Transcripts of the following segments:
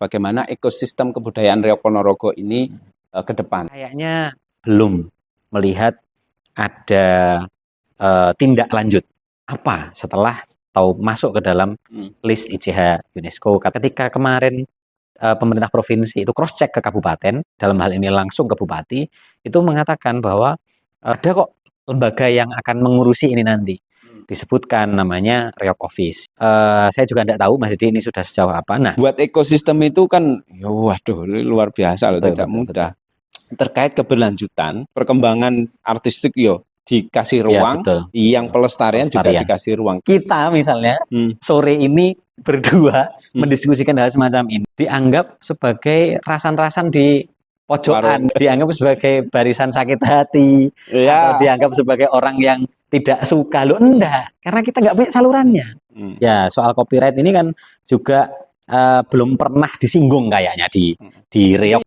bagaimana ekosistem kebudayaan Riok Ponorogo ini ke depan. Kayaknya belum melihat ada tindak lanjut apa setelah atau masuk ke dalam list ICH UNESCO. Ketika kemarin pemerintah provinsi itu cross check ke kabupaten, dalam hal ini langsung ke bupati, itu mengatakan bahwa ada kok lembaga yang akan mengurusi ini nanti. Disebutkan namanya Riok Office. Saya juga tidak tahu Mas Didi ini sudah sejauh apa. Nah, buat ekosistem itu kan, ya waduh, luar biasa loh, tidak mudah. Terkait keberlanjutan, perkembangan artistik yo dikasih ruang, yang pelestarian juga dikasih ruang. Kita misalnya sore ini berdua mendiskusikan hal semacam ini, dianggap sebagai rasan-rasan di pojokan, dianggap sebagai barisan sakit hati, atau dianggap sebagai orang yang tidak suka. Loh enggak, karena kita nggak punya salurannya. Ya soal copyright ini kan juga belum pernah disinggung kayaknya di Riok.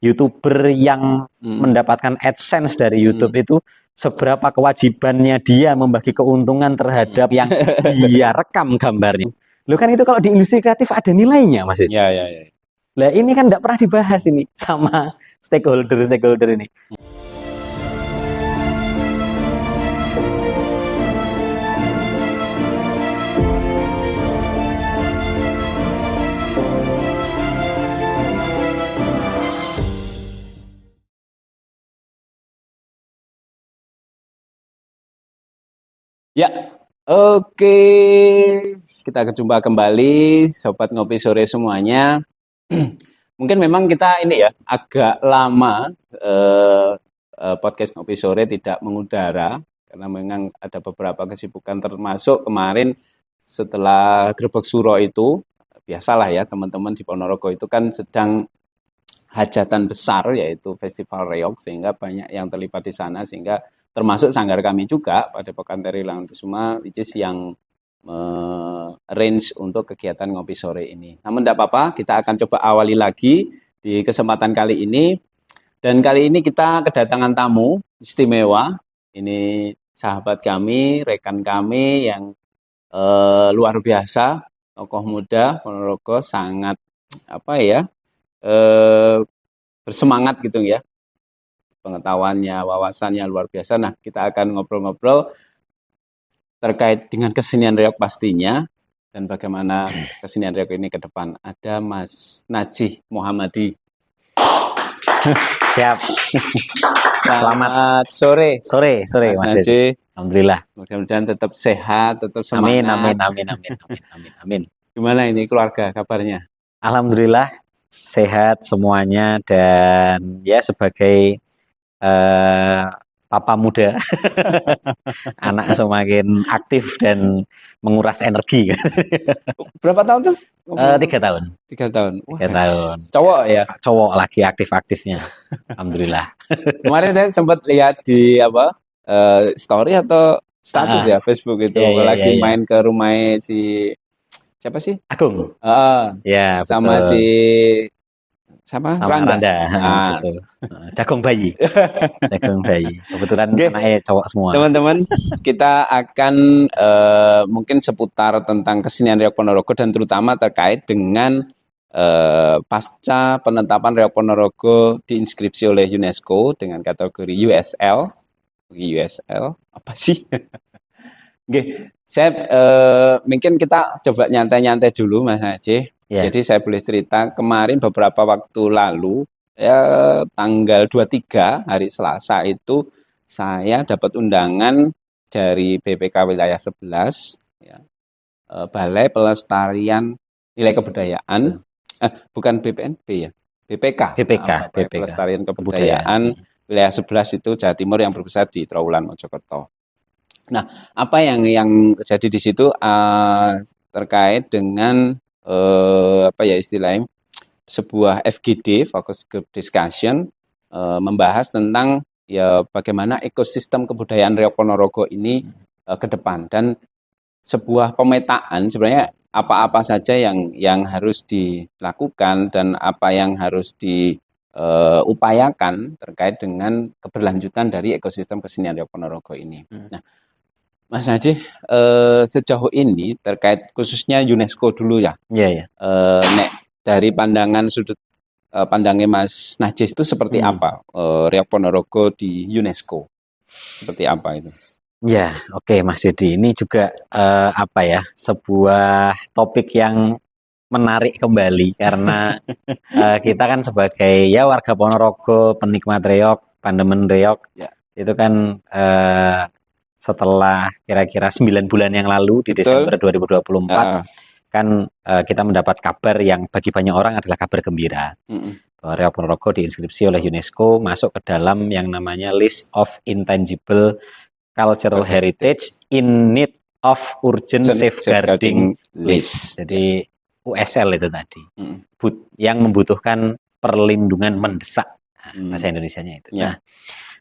YouTuber yang mendapatkan AdSense dari YouTube itu seberapa kewajibannya dia membagi keuntungan terhadap yang dia rekam gambarnya. Loh kan itu kalau di industri kreatif ada nilainya, Mas. Ya. Lah ini kan tidak pernah dibahas ini sama stakeholder ini. Ya, oke. Kita jumpa kembali, Sobat Ngopi Sore semuanya. Mungkin memang kita ini ya, agak lama podcast Ngopi Sore tidak mengudara, karena memang ada beberapa kesibukan, termasuk kemarin setelah Grebek Suro itu, biasalah ya teman-teman di Ponorogo itu kan sedang hajatan besar, yaitu Festival Reog, sehingga banyak yang terlibat di sana, sehingga termasuk sanggar kami juga pada Pekan Tari Langgusuma, which is yang range untuk kegiatan ngopi sore ini. Namun tidak apa-apa, kita akan coba awali lagi di kesempatan kali ini. Dan kali ini kita kedatangan tamu istimewa. Ini sahabat kami, rekan kami yang luar biasa, tokoh muda Ponorogo, sangat bersemangat gitu ya. Pengetahuannya, wawasannya luar biasa. Nah, kita akan ngobrol-ngobrol terkait dengan kesenian Riok pastinya, dan bagaimana kesenian Riok ini ke depan. Ada Mas Najih Muhammadi. Siap. Selamat sore. Sore Mas Najih. Alhamdulillah. Mudah-mudahan tetap sehat, tetap semangat. Amin. Gimana ini keluarga kabarnya? Alhamdulillah sehat semuanya, dan ya sebagai papa muda, anak semakin aktif dan menguras energi. Berapa tahun tuh? 3 tahun. 3 tahun. 3 tahun. Cowok ya? Cowok lagi aktif-aktifnya. Alhamdulillah. Kemarin saya sempat lihat di story atau status ya Facebook itu, lagi main ke rumah si siapa sih? Agung. Ya, sama betul. Sama Randa. Betul. Jagung bayi. Kebetulan anaknya cowok semua. Teman-teman, kita akan mungkin seputar tentang kesenian Riok Ponorogo, dan terutama terkait dengan pasca penetapan Riok Ponorogo diinskripsi oleh UNESCO dengan kategori USL. Apa sih? Oke, saya mungkin kita coba nyantai-nyantai dulu, Mas Najih. Yeah. Jadi saya boleh cerita, kemarin beberapa waktu lalu, tanggal 23 hari Selasa itu, saya dapat undangan dari BPK Wilayah 11, ya, Balai Pelestarian Nilai Kebudayaan, bukan BPNB ya, BPK. Pelestarian Kebudayaan Wilayah 11 itu Jawa Timur, yang berpusat di Trawulan, Mojokerto. Nah, apa yang terjadi di situ terkait dengan istilahnya sebuah FGD, Focus Group Discussion, membahas tentang ya bagaimana ekosistem kebudayaan Riok Ponorogo ini ke depan, dan sebuah pemetaan sebenarnya apa-apa saja yang harus dilakukan dan apa yang harus diupayakan terkait dengan keberlanjutan dari ekosistem kesenian Riok Ponorogo ini. Nah, Mas Najih, sejauh ini terkait khususnya UNESCO dulu ya. Iya. Nek dari pandangan sudut pandangnya Mas Najis itu seperti apa Riok Ponorogo di UNESCO? Seperti apa itu? Ya, oke Mas Yudi. Ini juga apa ya, sebuah topik yang menarik kembali karena kita kan sebagai ya warga Ponorogo, penikmat reog, pandemen reog, Ya. itu kan setelah kira-kira 9 bulan yang lalu di Betul. Desember 2024 kan kita mendapat kabar yang bagi banyak orang adalah kabar gembira. Bahwa Reog Ponorogo diinskripsi oleh UNESCO masuk ke dalam yang namanya List of Intangible Cultural Heritage in Need of Urgent Safeguarding List. Jadi USL itu tadi. Yang membutuhkan perlindungan mendesak. Bahasa Indonesianya itu. Ya.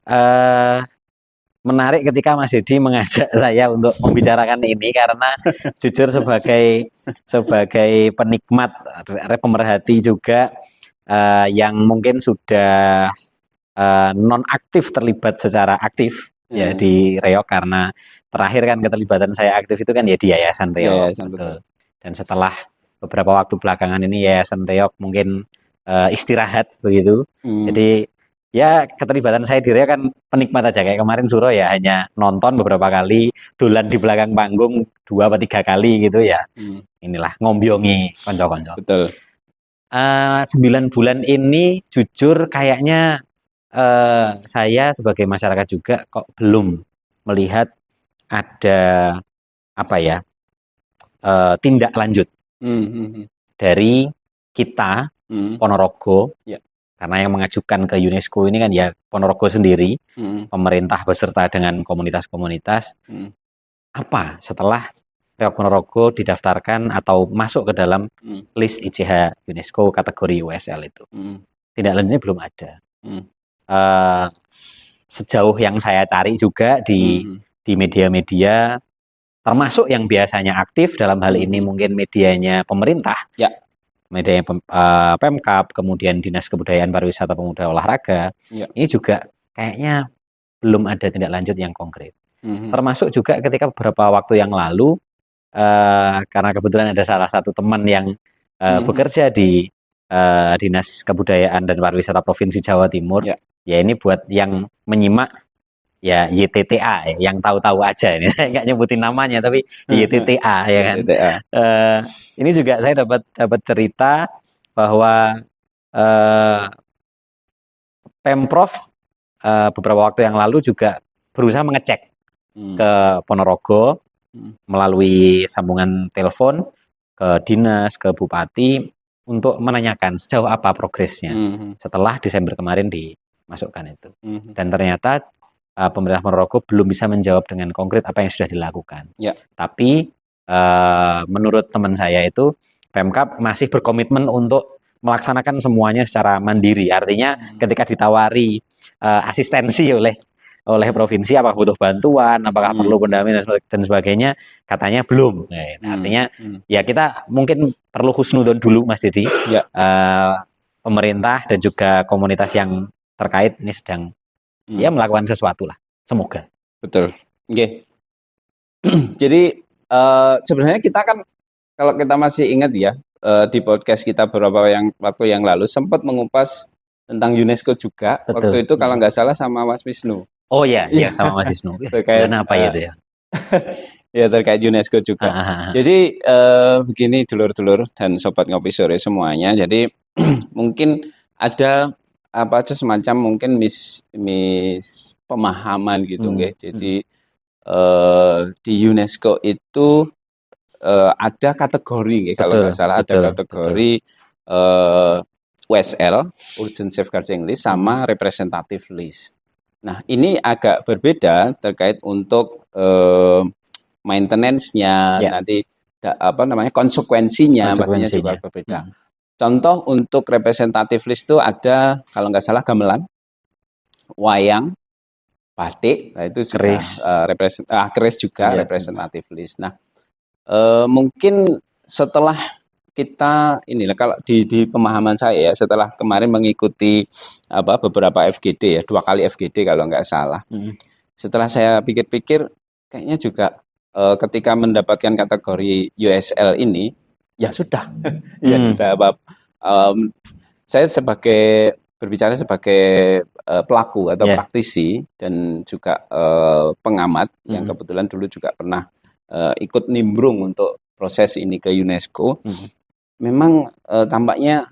Nah, menarik ketika Mas Yedi mengajak saya untuk membicarakan ini karena jujur sebagai penikmat, pemerhati juga yang mungkin sudah non aktif terlibat secara aktif ya di Reog, karena terakhir kan keterlibatan saya aktif itu kan ya di Yayasan Reog. Dan setelah beberapa waktu belakangan ini Yayasan Reog mungkin istirahat begitu. Jadi ya keterlibatan saya di Reog kan penikmat aja, kayak kemarin Suro ya hanya nonton beberapa kali, dolan di belakang panggung 2 atau 3 kali gitu ya. Inilah ngombyongi konco-konco. Betul. 9 bulan ini jujur kayaknya saya sebagai masyarakat juga kok belum melihat ada apa ya tindak lanjut dari kita Ponorogo. Karena yang mengajukan ke UNESCO ini kan ya Ponorogo sendiri, pemerintah beserta dengan komunitas-komunitas. Apa setelah Reog Ponorogo didaftarkan atau masuk ke dalam list ICH UNESCO kategori USL itu? Tindak lanjutnya belum ada. Sejauh yang saya cari juga di media-media, termasuk yang biasanya aktif dalam hal ini mungkin medianya pemerintah. Ya. Medianya Pemkab, kemudian Dinas Kebudayaan Pariwisata Pemuda Olahraga, ini juga kayaknya belum ada tindak lanjut yang konkret. Termasuk juga ketika beberapa waktu yang lalu, karena kebetulan ada salah satu teman yang bekerja di Dinas Kebudayaan dan Pariwisata Provinsi Jawa Timur, ya ini buat yang menyimak ya YTTA, yang tahu-tahu aja ini saya nggak nyebutin namanya tapi YTTA ya kan. Ini juga saya dapat cerita bahwa Pemprov beberapa waktu yang lalu juga berusaha mengecek ke Ponorogo melalui sambungan telepon ke dinas, ke bupati untuk menanyakan sejauh apa progresnya setelah Desember kemarin dimasukkan itu. Dan ternyata pemerintah Ponorogo belum bisa menjawab dengan konkret apa yang sudah dilakukan. Tapi menurut teman saya itu Pemkab masih berkomitmen untuk melaksanakan semuanya secara mandiri. Artinya ketika ditawari asistensi oleh provinsi, apakah butuh bantuan, apakah perlu pendampingan dan sebagainya, katanya belum. Artinya ya kita mungkin perlu husnudon dulu Mas Dedi. Pemerintah dan juga komunitas yang terkait ini sedang ya melakukan sesuatu lah, semoga. Betul. Jadi sebenarnya kita kan kalau kita masih ingat ya di podcast kita beberapa waktu yang lalu sempat mengupas tentang UNESCO juga. Betul. Waktu itu kalau nggak salah sama Mas Wisnu. Oh iya sama Mas Wisnu. Terkait apa ya itu ya? Ya terkait UNESCO juga. Jadi begini dulur-dulur dan sobat ngopi sore semuanya. Jadi mungkin ada apa aja semacam mungkin mis pemahaman gitu nggih. Jadi di UNESCO itu ada kategori nggih kalau nggak salah ada kategori USL Urgent Safeguarding List sama Representative List. Nah, ini agak berbeda terkait untuk maintenance-nya nanti konsekuensinya pastinya juga berbeda. Contoh untuk representative list itu ada kalau nggak salah gamelan, wayang, batik, nah itu keris juga representative list. Nah, mungkin setelah kita inilah kalau di pemahaman saya ya, setelah kemarin mengikuti beberapa FGD ya, 2 kali FGD kalau nggak salah. Setelah saya pikir-pikir kayaknya juga ketika mendapatkan kategori USL ini ya sudah ya sudah Saya berbicara sebagai pelaku atau Ya. praktisi dan juga pengamat yang kebetulan dulu juga pernah ikut nimbrung untuk proses ini ke UNESCO. Memang tampaknya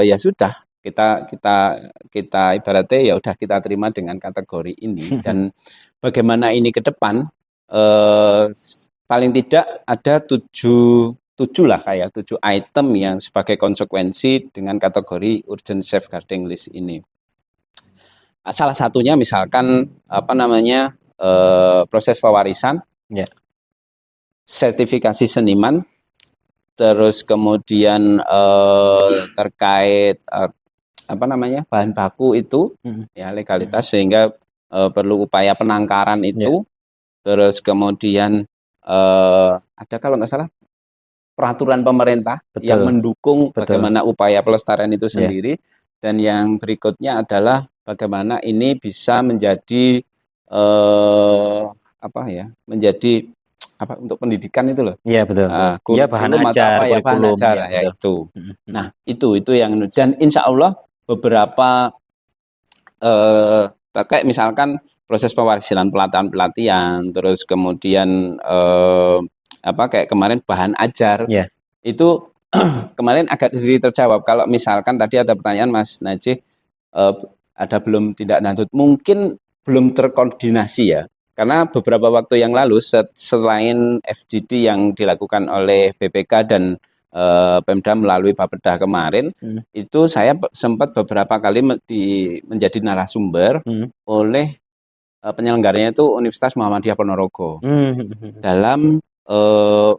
ya sudah kita ibaratnya ya udah kita terima dengan kategori ini dan bagaimana ini ke depan paling tidak ada tujuh item yang sebagai konsekuensi dengan kategori urgent safeguarding list ini. Salah satunya misalkan proses pewarisan, Ya. sertifikasi seniman, terus kemudian terkait bahan baku itu ya legalitas sehingga perlu upaya penangkaran itu. Terus kemudian ada kalau nggak salah peraturan pemerintah yang mendukung bagaimana upaya pelestarian itu sendiri. Dan yang berikutnya adalah bagaimana ini bisa menjadi untuk pendidikan itu loh. Iya betul. Ya bahan ajar, kurikulum ya itu. Nah itu yang dan insya Allah beberapa kayak misalkan proses pewarisan pelatihan, terus kemudian kayak kemarin bahan ajar itu kemarin agak sedikit terjawab. Kalau misalkan tadi ada pertanyaan Mas Najih, ada belum tindak lanjut, mungkin belum terkoordinasi ya. Karena beberapa waktu yang lalu selain FGD yang dilakukan oleh BPK dan Pemda melalui Bapeda kemarin, itu saya sempat beberapa kali menjadi narasumber oleh penyelenggaranya itu Universitas Muhammadiyah Ponorogo dalam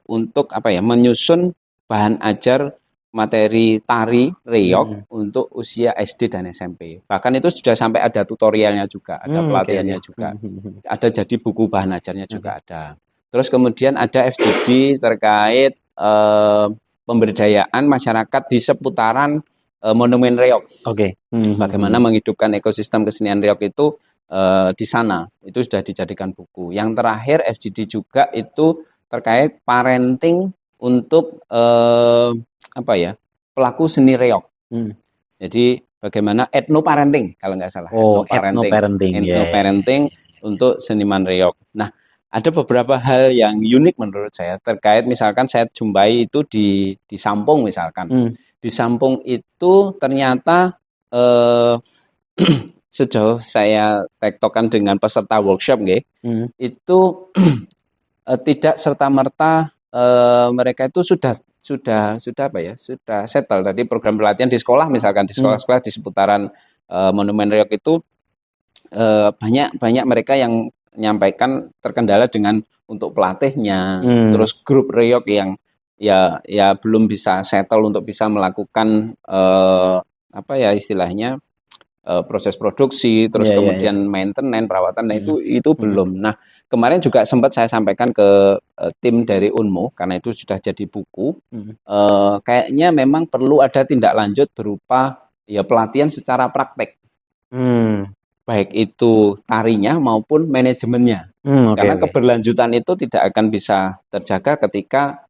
untuk menyusun bahan ajar materi tari reog untuk usia SD dan SMP. Bahkan itu sudah sampai ada tutorialnya juga, ada pelatihannya juga. Ada jadi buku bahan ajarnya juga ada. Terus kemudian ada FGD terkait pemberdayaan masyarakat di seputaran monumen reog. Bagaimana menghidupkan ekosistem kesenian reog itu di sana. Itu sudah dijadikan buku. Yang terakhir FGD juga itu terkait parenting untuk pelaku seni reog. Jadi bagaimana ethnoparenting kalau nggak salah. Ethnoparenting untuk seniman reog. Nah, ada beberapa hal yang unik menurut saya terkait misalkan saya jumpai itu di Sampung misalkan. Di Sampung itu ternyata sejauh saya tektokan dengan peserta workshop itu tidak serta-merta mereka itu sudah settle tadi program pelatihan di sekolah misalkan di sekolah-sekolah di seputaran monumen reog itu banyak mereka yang menyampaikan terkendala dengan untuk pelatihnya, terus grup reog yang ya belum bisa settle untuk bisa melakukan istilahnya proses produksi, terus kemudian maintenance, perawatan, nah itu belum. Nah, kemarin juga sempat saya sampaikan ke tim dari Unmu, karena itu sudah jadi buku, kayaknya memang perlu ada tindak lanjut berupa ya pelatihan secara praktek. Baik itu tarinya maupun manajemennya. Karena keberlanjutan itu tidak akan bisa terjaga ketika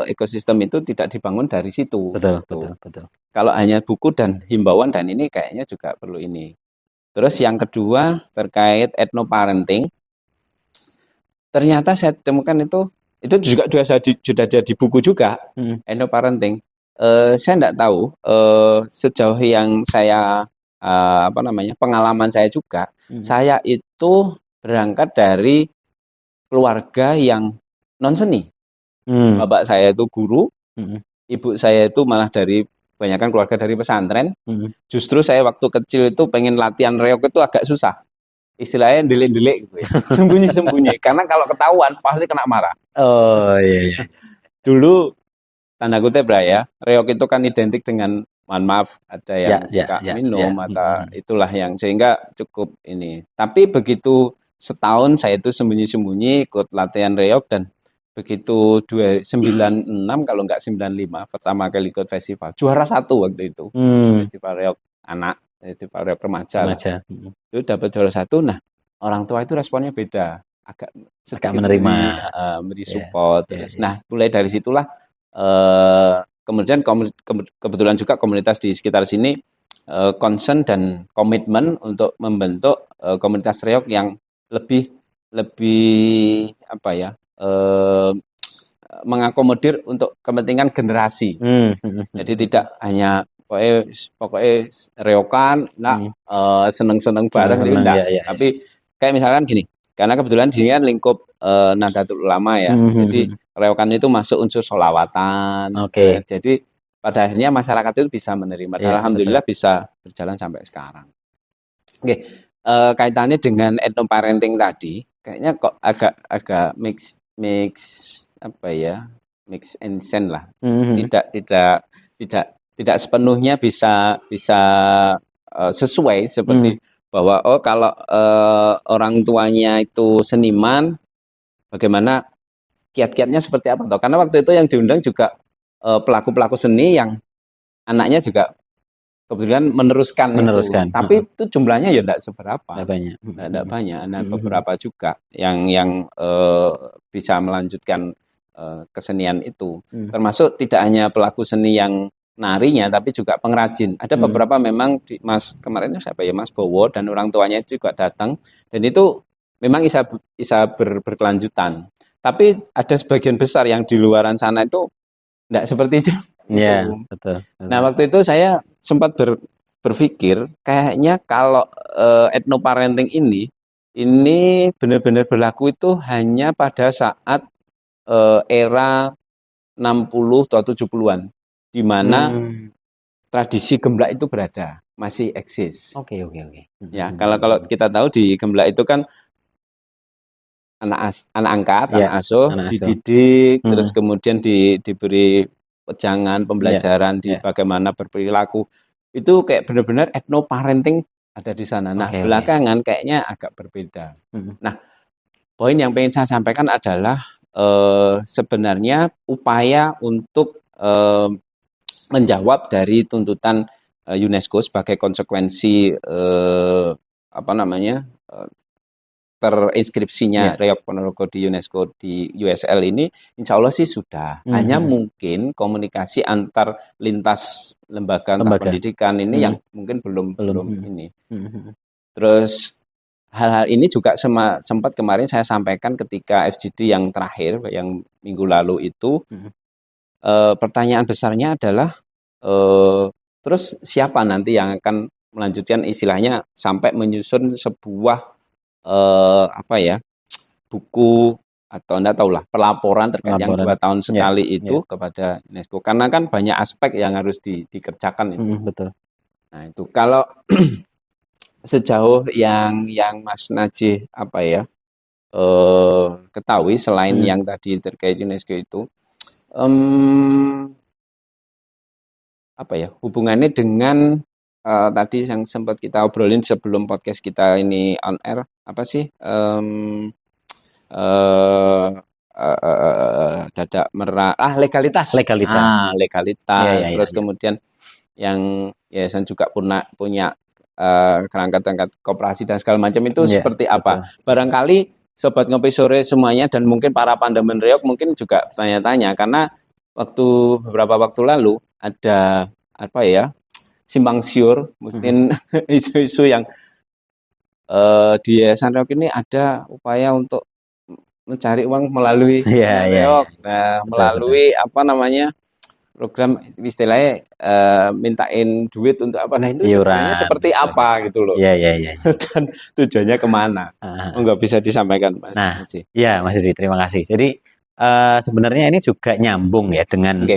ekosistem itu tidak dibangun dari situ. Betul. Kalau hanya buku dan himbauan dan ini kayaknya juga perlu ini. Terus yang kedua terkait ethnoparenting, ternyata saya temukan itu juga sudah jadi buku juga ethnoparenting. Saya tidak tahu sejauh yang saya pengalaman saya juga, saya itu berangkat dari keluarga yang non seni. Bapak saya itu guru, ibu saya itu malah dari kebanyakan keluarga dari pesantren. Justru saya waktu kecil itu pengen latihan reog itu agak susah. Istilahnya delik-delik gitu ya. Sembunyi-sembunyi. Karena kalau ketahuan pasti kena marah. Oh iya. Dulu tanda kutip ya, reog itu kan identik dengan mohon maaf ada yang suka minum atau itulah yang sehingga cukup ini. Tapi begitu setahun saya itu sembunyi-sembunyi ikut latihan reog dan begitu 96 kalau nggak 95 pertama kali ikut festival juara 1 waktu itu festival reog anak, festival reog remaja. Itu dapat juara 1. Nah orang tua itu responnya beda, agak menerima, beri support. Nah mulai dari situlah kemudian kebetulan juga komunitas di sekitar sini concern dan komitmen untuk membentuk komunitas reog yang lebih apa ya, mengakomodir untuk kepentingan generasi. Jadi tidak hanya pokoknya reokan, seneng-seneng bareng itu enggak. Tapi kayak misalkan gini, karena kebetulan di sini kan lingkup Nahdlatul Ulama ya. Jadi reokan itu masuk unsur sholawatan. Jadi pada akhirnya masyarakat itu bisa menerima. Dan alhamdulillah bisa berjalan sampai sekarang. Oke, kaitannya dengan ethnoparenting tadi, kayaknya kok agak mix apa ya, mix and sense lah. Tidak sepenuhnya bisa sesuai seperti bahwa kalau orang tuanya itu seniman, bagaimana kiat-kiatnya seperti apa toh? Karena waktu itu yang diundang juga pelaku-pelaku seni yang anaknya juga kebetulan meneruskan. Tapi itu jumlahnya ya tidak seberapa. Tidak banyak. Nah, beberapa juga yang bisa melanjutkan kesenian itu. Termasuk tidak hanya pelaku seni yang narinya, tapi juga pengrajin. Ada beberapa memang kemarin siapa ya, Mas Bowo dan orang tuanya itu juga datang. Dan itu memang bisa berkelanjutan. Tapi ada sebagian besar yang di luaran sana itu tidak seperti itu. Iya, betul. Nah, waktu itu saya sempat berpikir kayaknya kalau ethnoparenting ini benar-benar berlaku itu hanya pada saat era 60 atau 70-an, di mana tradisi gemblak itu masih eksis. Oke. Ya, kalau kita tahu di gemblak itu kan anak angkat, anak asuh, dididik, terus kemudian diberi pejangan, pembelajaran di bagaimana berperilaku. Itu kayak benar-benar ethnoparenting ada di sana. Nah, belakangan kayaknya agak berbeda. Nah, poin yang pengen saya sampaikan adalah sebenarnya upaya untuk menjawab dari tuntutan UNESCO sebagai konsekuensi terinskripsinya Reog Ponorogo di UNESCO di USL ini, insya Allah sih sudah. Hanya mungkin komunikasi antar lintas lembaga pendidikan ini yang mungkin belum ini. Terus hal-hal ini juga sempat kemarin saya sampaikan ketika FGD yang terakhir, yang minggu lalu itu. Pertanyaan besarnya adalah terus siapa nanti yang akan melanjutkan istilahnya sampai menyusun sebuah buku atau enggak tahu lah, pelaporan terkait yang 2 tahun sekali itu kepada UNESCO, karena kan banyak aspek yang harus dikerjakan itu. Betul. Nah, itu kalau sejauh yang Mas Najih ketahui selain yang tadi terkait UNESCO itu, hubungannya dengan tadi yang sempat kita obrolin sebelum podcast kita ini on air, apa sih dadak merah legalitas. Terus kemudian yang yayasan juga punya kerangka-kerangka koperasi dan segala macam itu seperti apa. Barangkali Sobat Ngopi Sore semuanya dan mungkin para pandemen reog mungkin juga tanya-tanya, karena beberapa waktu lalu ada simpang siur mungkin isu-isu yang di Yayasan Reog ini ada upaya untuk mencari uang melalui reog, melalui program istilahnya mintain duit untuk apa. Nah, itu sebenarnya seperti apa gitu loh. Dan tujuannya kemana? Enggak bisa disampaikan, Mas. Nah, iya Mas Didi, terima kasih. Jadi sebenarnya ini juga nyambung ya dengan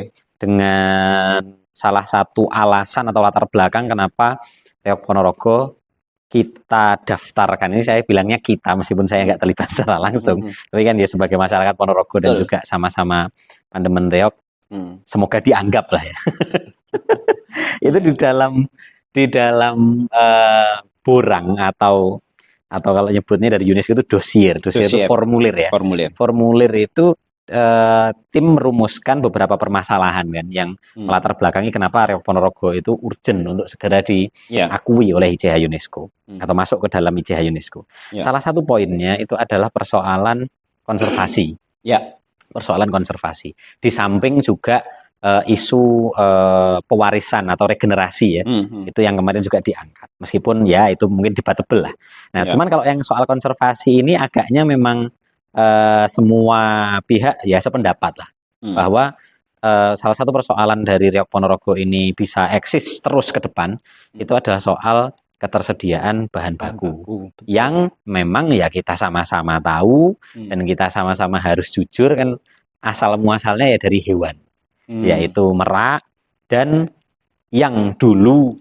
salah satu alasan atau latar belakang kenapa Reog Ponorogo kita daftarkan. Ini saya bilangnya kita, meskipun saya nggak terlibat secara langsung, tapi kan dia sebagai masyarakat Ponorogo dan juga sama-sama pandemen reog, semoga dianggap lah ya. Itu di dalam borang atau kalau nyebutnya dari UNESCO itu dosier itu formulir ya. Formulir itu tim merumuskan beberapa permasalahan kan yang melatar belakangi kenapa Reog Ponorogo itu urgent untuk segera diakui oleh ICH UNESCO atau masuk ke dalam ICH UNESCO. Salah satu poinnya itu adalah persoalan konservasi. Persoalan konservasi. Di samping juga isu pewarisan atau regenerasi ya. Itu yang kemarin juga diangkat. Meskipun ya itu mungkin debatable lah. Nah, cuman kalau yang soal konservasi ini agaknya memang semua pihak ya sependapat lah bahwa salah satu persoalan dari Riok Ponorogo ini bisa eksis terus ke depan itu adalah soal ketersediaan bahan baku yang memang ya kita sama-sama tahu dan kita sama-sama harus jujur kan asal muasalnya ya dari hewan. Yaitu merak dan yang dulu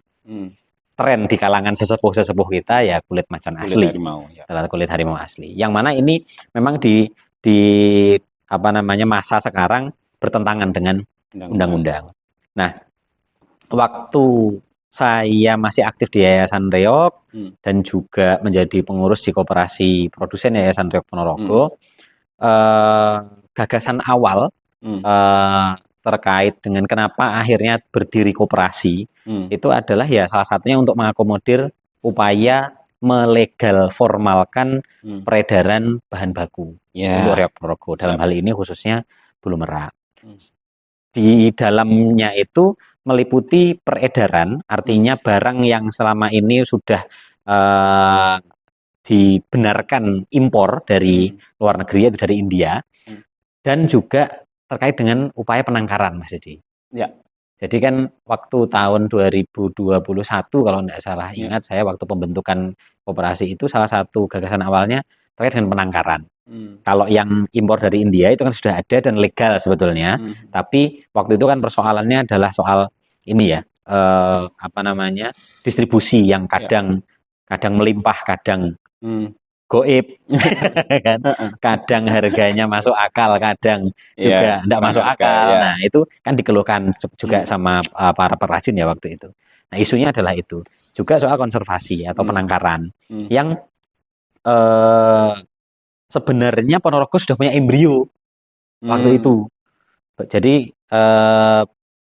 tren di kalangan sesepuh-sesepuh kita ya kulit macan asli, kulit harimau asli. Yang mana ini memang di apa namanya masa sekarang bertentangan dengan undang-undang. Nah, waktu saya masih aktif di Yayasan Reog dan juga menjadi pengurus di koperasi produsen Yayasan Reog Ponorogo, gagasan awal terkait dengan kenapa akhirnya berdiri koperasi itu adalah ya salah satunya untuk mengakomodir upaya melegal formalkan peredaran bahan baku untuk Riok Ponorogo. Dalam hal ini khususnya bulu merak. Di dalamnya itu meliputi peredaran, artinya barang yang selama ini sudah dibenarkan impor dari luar negeri, yaitu dari India, dan juga terkait dengan upaya penangkaran, Mas Dedi. Ya. Jadi kan waktu tahun 2021 kalau tidak salah ingat saya waktu pembentukan koperasi itu salah satu gagasan awalnya terkait dengan penangkaran. Kalau yang impor dari India itu kan sudah ada dan legal sebetulnya, tapi waktu itu kan persoalannya adalah soal ini ya, apa namanya distribusi yang kadang melimpah, kadang goib, kan? Kadang harganya masuk akal, kadang juga tidak masuk akal. Nah itu kan dikeluhkan juga sama para perajin ya waktu itu. Nah isunya adalah itu juga soal konservasi atau penangkaran yang sebenarnya Ponorogo sudah punya embrio waktu itu. Jadi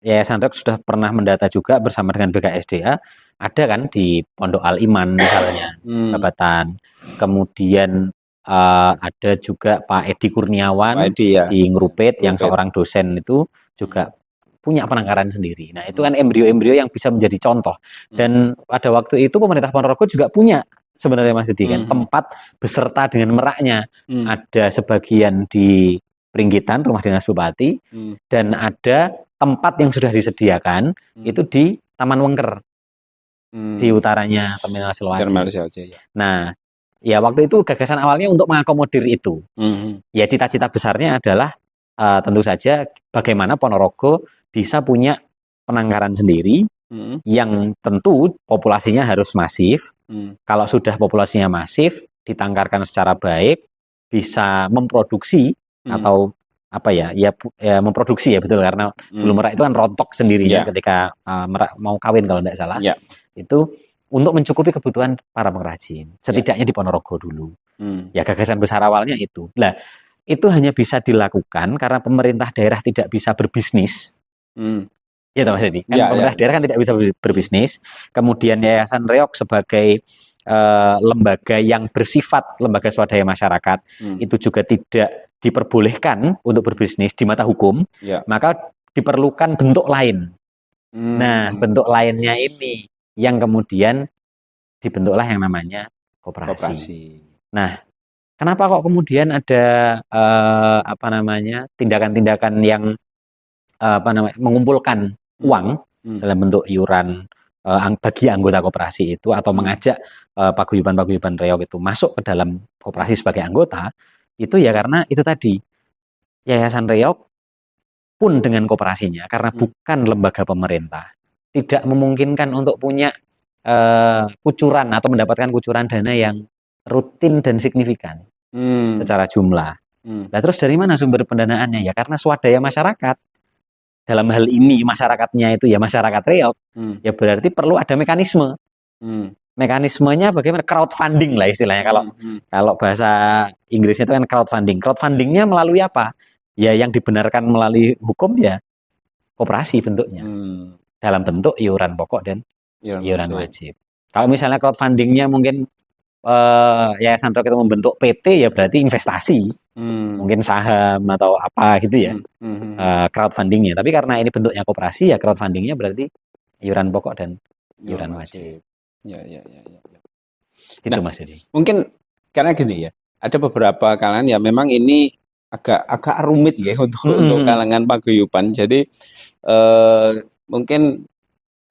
Yayasan Reog sudah pernah mendata juga bersama dengan BKSDA. Ada kan di Pondok Al Iman misalnya, Babatan. Kemudian ada juga Pak Edi Kurniawan di Ngrupit yang seorang dosen itu juga punya penangkaran sendiri. Nah itu kan embrio-embrio yang bisa menjadi contoh. Dan pada waktu itu pemerintah Ponorogo juga punya sebenarnya Mas Didi kan tempat beserta dengan meraknya. Ada sebagian di Pringgitan Rumah Dinas Bupati dan ada tempat yang sudah disediakan itu di Taman Wengker. Di utaranya Terminal Seloaji. Nah, ya waktu itu gagasan awalnya untuk mengakomodir itu. Ya cita-cita besarnya adalah tentu saja bagaimana Ponorogo bisa punya penangkaran sendiri yang tentu populasinya harus masif. Kalau sudah populasinya masif, ditangkarkan secara baik, bisa memproduksi atau apa ya memproduksi ya betul karena bulu merak itu kan rontok sendirinya ketika merak mau kawin kalau tidak salah. Itu untuk mencukupi kebutuhan para pengrajin, setidaknya di Ponorogo dulu. Ya gagasan besar awalnya itu. Nah, itu hanya bisa dilakukan karena pemerintah daerah tidak bisa berbisnis. Ya, Mas Edi. Kan pemerintah daerah kan tidak bisa berbisnis. Kemudian Yayasan Reog sebagai lembaga yang bersifat lembaga swadaya masyarakat itu juga tidak diperbolehkan untuk berbisnis di mata hukum. Maka diperlukan bentuk lain. Nah, bentuk lainnya ini yang kemudian dibentuklah yang namanya koperasi. Nah, kenapa kok kemudian ada tindakan-tindakan yang mengumpulkan uang dalam bentuk iuran bagi anggota koperasi itu atau mengajak paguyuban-paguyuban Reog itu masuk ke dalam koperasi sebagai anggota itu ya karena itu tadi Yayasan Reog pun dengan koperasinya karena bukan lembaga pemerintah tidak memungkinkan untuk punya kucuran atau mendapatkan kucuran dana yang rutin dan signifikan secara jumlah. Nah terus dari mana sumber pendanaannya? Ya karena swadaya masyarakat. Dalam hal ini masyarakatnya itu ya masyarakat Reog, ya berarti perlu ada mekanisme. Mekanismenya bagaimana? Crowdfunding lah istilahnya. Kalau bahasa Inggrisnya itu kan crowdfunding. Crowdfundingnya melalui apa? Ya yang dibenarkan melalui hukum ya koperasi bentuknya. Dalam bentuk iuran pokok dan iuran wajib. Kalau misalnya crowdfundingnya mungkin Yayasan Reok itu membentuk PT, ya berarti investasi, mungkin saham atau apa gitu ya, crowdfundingnya. Tapi karena ini bentuknya koperasi, ya crowdfundingnya berarti iuran pokok dan iuran wajib. Ya. Itu Mas Yudi. Mungkin karena gini ya, ada beberapa kalangan ya memang ini agak rumit ya untuk kalangan paguyuban. Jadi mungkin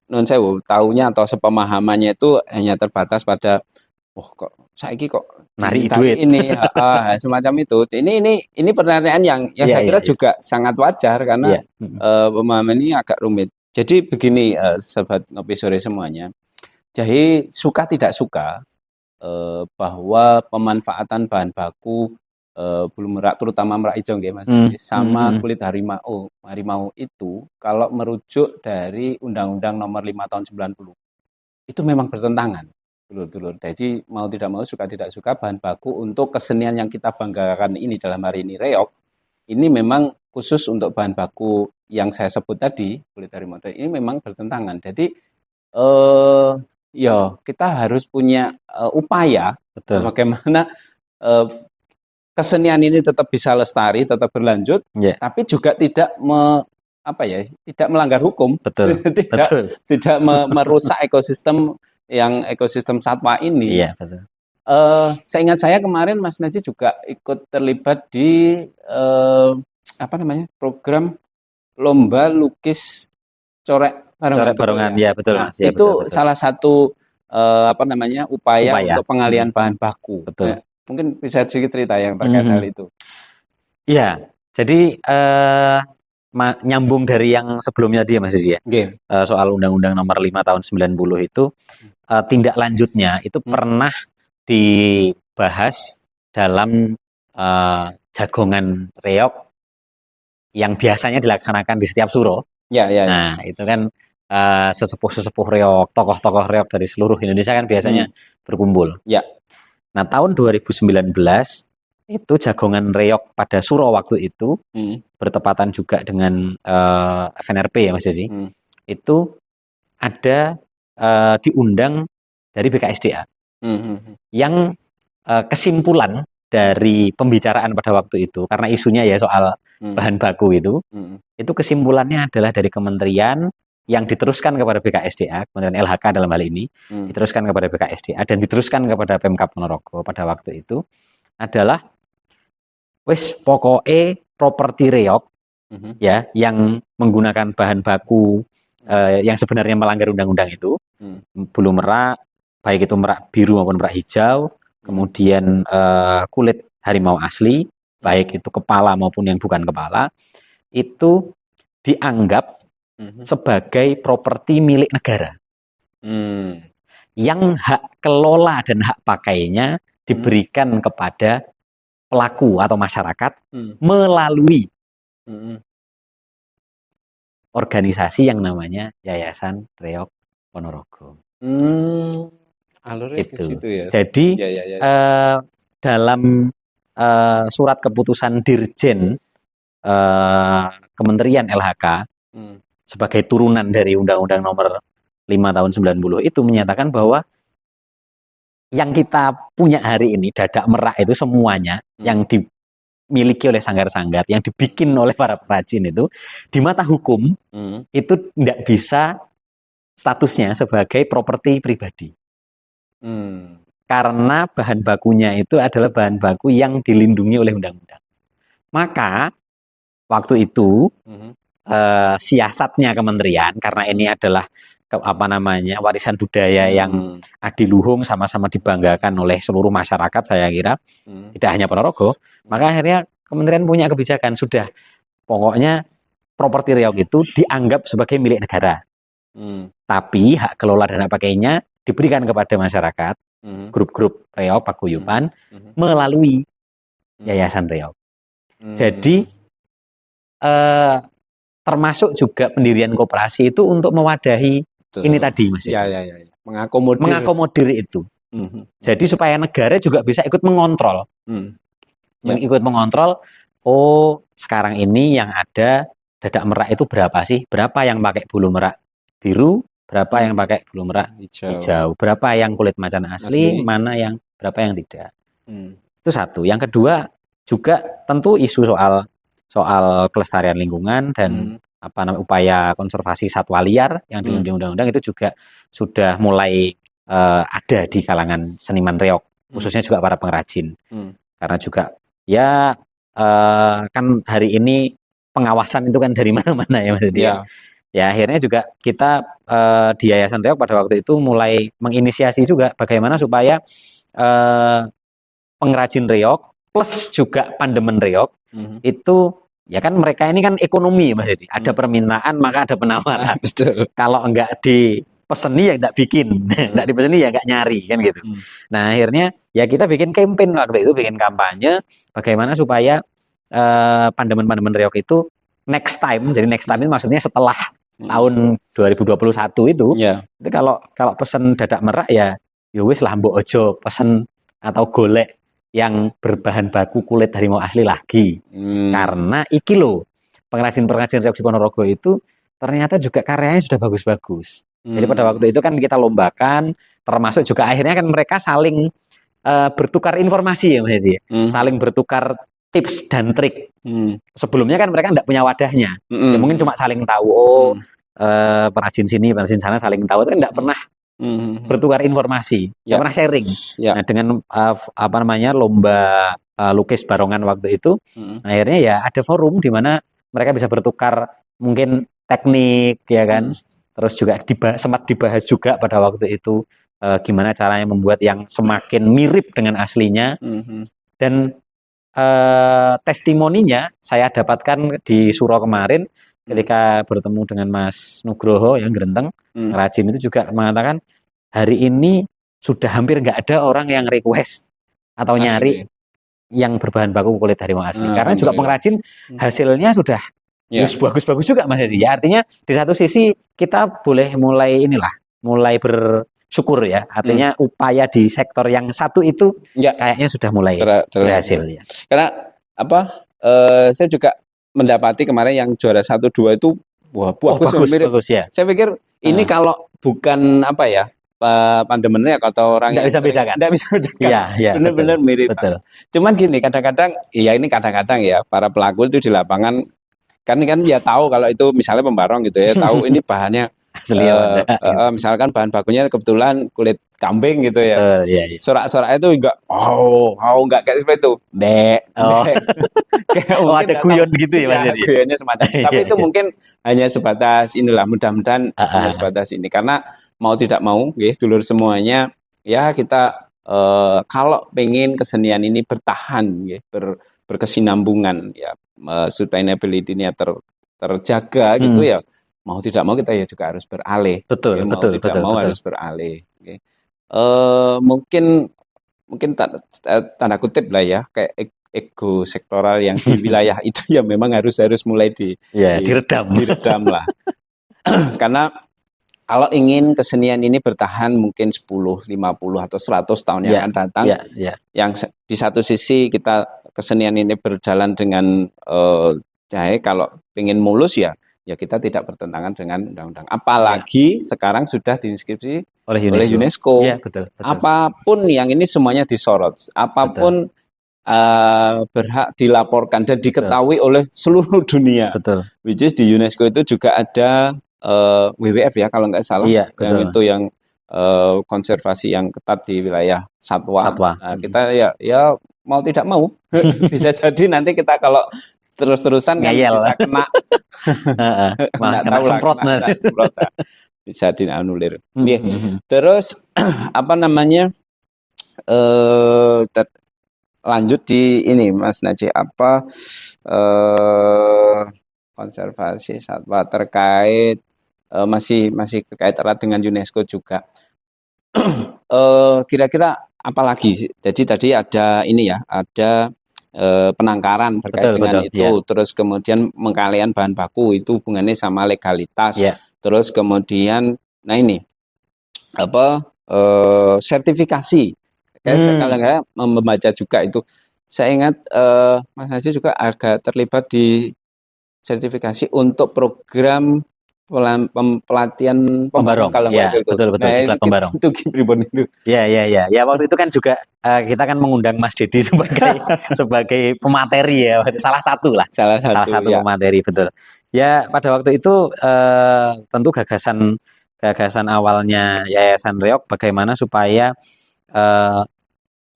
non sewu taunya atau sepemahamannya itu hanya terbatas pada kok saiki kok nari duit ini semacam itu. Ini pertanyaan yang saya kira juga sangat wajar karena pemahaman ini agak rumit. Jadi begini sobat ngopi sore semuanya. Jadi suka tidak suka bahwa pemanfaatan bahan baku bulu merak, terutama merak hijau nggih Mas, sama kulit harimau itu kalau merujuk dari Undang-Undang Nomor 5 Tahun 90 itu memang bertentangan, dulur-dulur. Jadi mau tidak mau, suka tidak suka, bahan baku untuk kesenian yang kita banggakan ini dalam hari ini reog, ini memang khusus untuk bahan baku yang saya sebut tadi kulit harimau ini memang bertentangan. Jadi ya kita harus punya upaya bagaimana kesenian ini tetap bisa lestari, tetap berlanjut, tapi juga tidak tidak melanggar hukum, tidak merusak ekosistem satwa ini. Iya, betul. Seingat saya kemarin Mas Najib juga ikut terlibat di program lomba lukis coret barongan. Ya betul. Nah, ya, itu betul. Salah satu upaya untuk pengalihan bahan baku. Betul. Mungkin bisa sedikit cerita yang terkait hal itu. Iya, jadi nyambung dari yang sebelumnya dia Mas Didi ya. Soal Undang-Undang Nomor 5 Tahun 90 itu tindak lanjutnya itu pernah dibahas dalam jagongan reog yang biasanya dilaksanakan di setiap suro. Nah, itu kan sesepuh reog, tokoh-tokoh reog dari seluruh Indonesia kan biasanya berkumpul. Ya. Nah, tahun 2019 itu jagongan reog pada suro waktu itu bertepatan juga dengan FNRP ya Mas Jadi. Itu ada diundang dari BKSDA. Yang kesimpulan dari pembicaraan pada waktu itu, karena isunya ya soal bahan baku itu kesimpulannya adalah dari kementerian yang diteruskan kepada BKSDA, Kementerian LHK dalam hal ini, diteruskan kepada BKSDA dan diteruskan kepada Pemkab Ponorogo pada waktu itu adalah wis pokoke properti reog ya yang menggunakan bahan baku yang sebenarnya melanggar undang-undang itu, bulu merak, baik itu merak biru maupun merak hijau, kemudian kulit harimau asli, baik itu kepala maupun yang bukan kepala, itu dianggap sebagai properti milik negara. Yang hak kelola dan hak pakainya diberikan kepada pelaku atau masyarakat melalui organisasi yang namanya Yayasan Reog Ponorogo. Itu. Ya. Jadi dalam surat keputusan Dirjen Kementerian LHK sebagai turunan dari Undang-Undang Nomor 5 Tahun 90 itu menyatakan bahwa yang kita punya hari ini, dadak merak itu semuanya yang dimiliki oleh sanggar-sanggar, yang dibikin oleh para perajin itu, di mata hukum itu tidak bisa statusnya sebagai properti pribadi. Karena bahan bakunya itu adalah bahan baku yang dilindungi oleh undang-undang. Maka waktu itu siasatnya kementerian, karena ini adalah warisan budaya yang adiluhung, sama-sama dibanggakan oleh seluruh masyarakat, saya kira tidak hanya Ponorogo, maka akhirnya kementerian punya kebijakan, sudah pokoknya properti reog itu dianggap sebagai milik negara, tapi hak kelola dan hak pakainya diberikan kepada masyarakat, grup-grup reog paguyuban melalui Yayasan Reog. Jadi termasuk juga pendirian koperasi itu untuk mewadahi ini tadi Mas. Mengakomodir itu. Jadi supaya negara juga bisa ikut mengontrol. Ikut mengontrol, sekarang ini yang ada dadak merak itu berapa sih? Berapa yang pakai bulu merak biru, berapa yang pakai gula merah hijau, berapa yang kulit macan asli, mana yang berapa yang tidak. Itu satu. Yang kedua juga tentu isu soal kelestarian lingkungan dan upaya konservasi satwa liar yang di undang-undang itu juga sudah mulai ada di kalangan seniman reog, khususnya juga para pengrajin. Karena juga ya kan hari ini pengawasan itu kan dari mana-mana ya Mas Didi. Ya akhirnya juga kita di Yayasan Reog pada waktu itu mulai menginisiasi juga bagaimana supaya pengrajin reog plus juga pandemen reog itu ya kan mereka ini kan ekonomi Mas Didi. Ada permintaan maka ada penawaran. Betul. Kalau enggak dipeseni ya enggak bikin, enggak dipeseni ya enggak nyari kan gitu. Nah akhirnya ya kita bikin campaign waktu itu, bikin kampanye bagaimana supaya pandemen-pandemen reog itu next time, jadi next time itu maksudnya setelah tahun 2021 itu kalau pesen dadak merah ya wis lah mbok ojo pesen atau golek yang berbahan baku kulit harimau asli lagi. Karena iki loh pengrajin-pengrajin reog di Ponorogo itu ternyata juga karyanya sudah bagus-bagus. Jadi pada waktu itu kan kita lombakan, termasuk juga akhirnya kan mereka saling bertukar informasi ya Mas Hedi. Saling bertukar tips dan trik. Sebelumnya kan mereka enggak punya wadahnya. Ya mungkin cuma saling tahu perajin sini, perajin sana saling tahu, itu enggak pernah bertukar informasi, enggak pernah sharing. Nah, dengan lomba lukis barongan waktu itu, akhirnya ya ada forum di mana mereka bisa bertukar mungkin teknik ya kan. Terus juga sempat dibahas juga pada waktu itu gimana caranya membuat yang semakin mirip dengan aslinya. Dan testimoninya saya dapatkan di Suro kemarin ketika bertemu dengan Mas Nugroho yang Grenteng ngerajin itu juga mengatakan hari ini sudah hampir nggak ada orang yang request atau nyari yang berbahan baku kulit harimau asli karena juga pengrajin hasilnya sudah bagus-bagus juga Mas Hedi. Ya, artinya di satu sisi kita boleh mulai bersyukur ya. Artinya upaya di sektor yang satu itu kayaknya sudah mulai berhasil ya. Karena saya juga mendapati kemarin yang juara 1-2 itu bagus ya. Saya pikir ini kalau bukan pandemen reog atau orang yang bisa bedakan. Enggak bisa bedakan. Iya, benar-benar mirip. Betul. Cuman gini, kadang-kadang ya para pelaku itu di lapangan kan ya tahu kalau itu misalnya pembarong gitu ya, tahu ini bahannya asli misalkan bahan bakunya kebetulan kulit kambing gitu ya. Sorak-sorak itu enggak kayak seperti itu. Ada guyon gitu ya Mas Hedi. Guyonnya semacam. Tapi itu mungkin hanya sebatas mudah-mudahan hanya sebatas ini karena mau tidak mau dulur semuanya ya kita kalau pengen kesenian ini bertahan berkesinambungan ya sustainability-nya terjaga gitu ya mau tidak mau kita ya juga harus beralih. Betul. Harus beralih. Mungkin tanda kutip lah ya kayak ego sektoral yang di wilayah itu ya memang harus mulai diredam lah. Karena kalau ingin kesenian ini bertahan mungkin 10, 50 atau 100 tahun yang akan datang, yang di satu sisi kita kesenian ini berjalan dengan kalau ingin mulus ya kita tidak bertentangan dengan undang-undang. Apalagi sekarang sudah diinskripsi oleh UNESCO. Ya, betul. Apapun yang ini semuanya disorot, apapun berhak dilaporkan dan diketahui oleh seluruh dunia. Betul. Which is di UNESCO itu juga ada WWF ya kalau nggak salah, yang konservasi yang ketat di wilayah satwa. Nah, kita ya mau tidak mau bisa jadi nanti kita kalau terus-terusan kan bisa kena semprot. Bisa dianulir. Terus lanjut di ini Mas Najih konservasi satwa terkait masih terkait erat dengan UNESCO juga. Kira-kira apa lagi? Jadi tadi ada penangkaran terkait dengan itu, terus kemudian pengkalian bahan baku itu hubungannya sama legalitas. Terus kemudian sertifikasi. Saya membaca juga itu. Saya ingat Mas Najih juga agak terlibat di sertifikasi untuk program pelatihan Pembarong. kalau Ya, nggak salah itu. betul Nah, diklat pembarong. itu pribon itu. Ya, waktu itu kan juga kita kan mengundang Mas Dedi sebagai sebagai pemateri ya, salah satu lah, Salah salah satu satu ya. pemateri, betul. Ya, pada waktu itu tentu gagasan awalnya Yayasan Reog bagaimana supaya eh,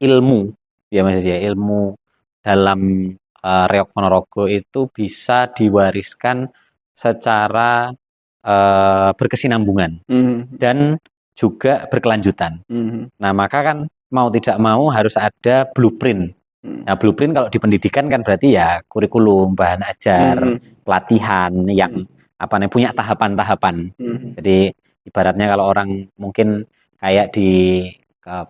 ilmu, ya Mas Dedi, ya, ilmu dalam Reog Ponorogo itu bisa diwariskan secara berkesinambungan Mhm. dan juga berkelanjutan. Mhm. Nah, maka kan mau tidak mau harus ada blueprint. Mhm. Nah, blueprint kalau di pendidikan kan berarti ya kurikulum, bahan ajar, Mhm. pelatihan yang apa namanya punya tahapan-tahapan. Mhm. Jadi ibaratnya kalau orang mungkin kayak di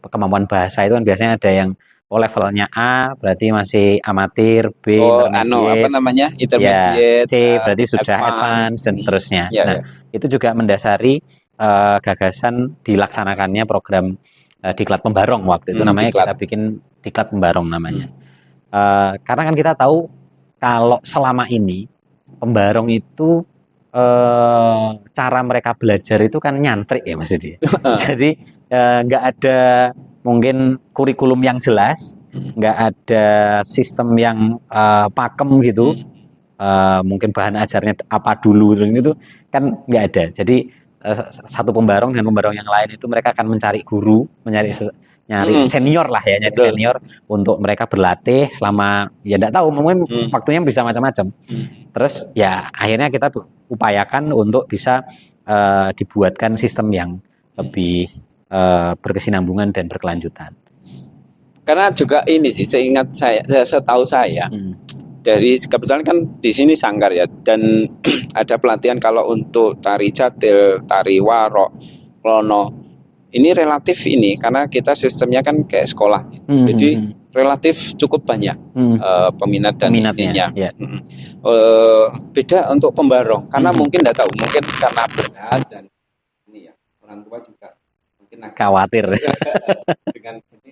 kemampuan bahasa itu kan biasanya ada yang levelnya A berarti masih amatir, B Oh, apa intermediate, namanya? ya Intermediate, C berarti sudah advance. advance dan seterusnya. Ya, Nah, ya. itu juga mendasari gagasan dilaksanakannya program diklat pembarong waktu itu namanya Diklat. kita bikin diklat pembarong namanya. Karena kan kita tahu kalau selama ini pembarong itu cara mereka belajar itu kan nyantrik ya Mas Edi. Jadi nggak ada mungkin kurikulum yang jelas, nggak ada sistem yang pakem gitu. Mungkin bahan ajarnya apa dulu terus itu kan nggak ada. Jadi satu pembarong dengan pembarong yang lain itu mereka akan mencari guru, nyari senior lah ya, nyari Betul. senior untuk mereka berlatih selama ya enggak tahu mungkin waktunya bisa macam-macam. Terus ya akhirnya kita upayakan untuk bisa dibuatkan sistem yang lebih berkesinambungan dan berkelanjutan. Karena juga ini sih, setahu saya, dari kebetulan kan di sini Sanggar ya, dan ada pelatihan kalau untuk tari catil, tari warok, klono. Ini relatif ini karena kita sistemnya kan kayak sekolah, jadi relatif cukup banyak peminat dan Peminatnya, ininya. ya. Beda untuk pembarong karena mungkin nggak tahu, mungkin karena berat dan ini ya orang tua juga mungkin agak Khawatir. dengan ini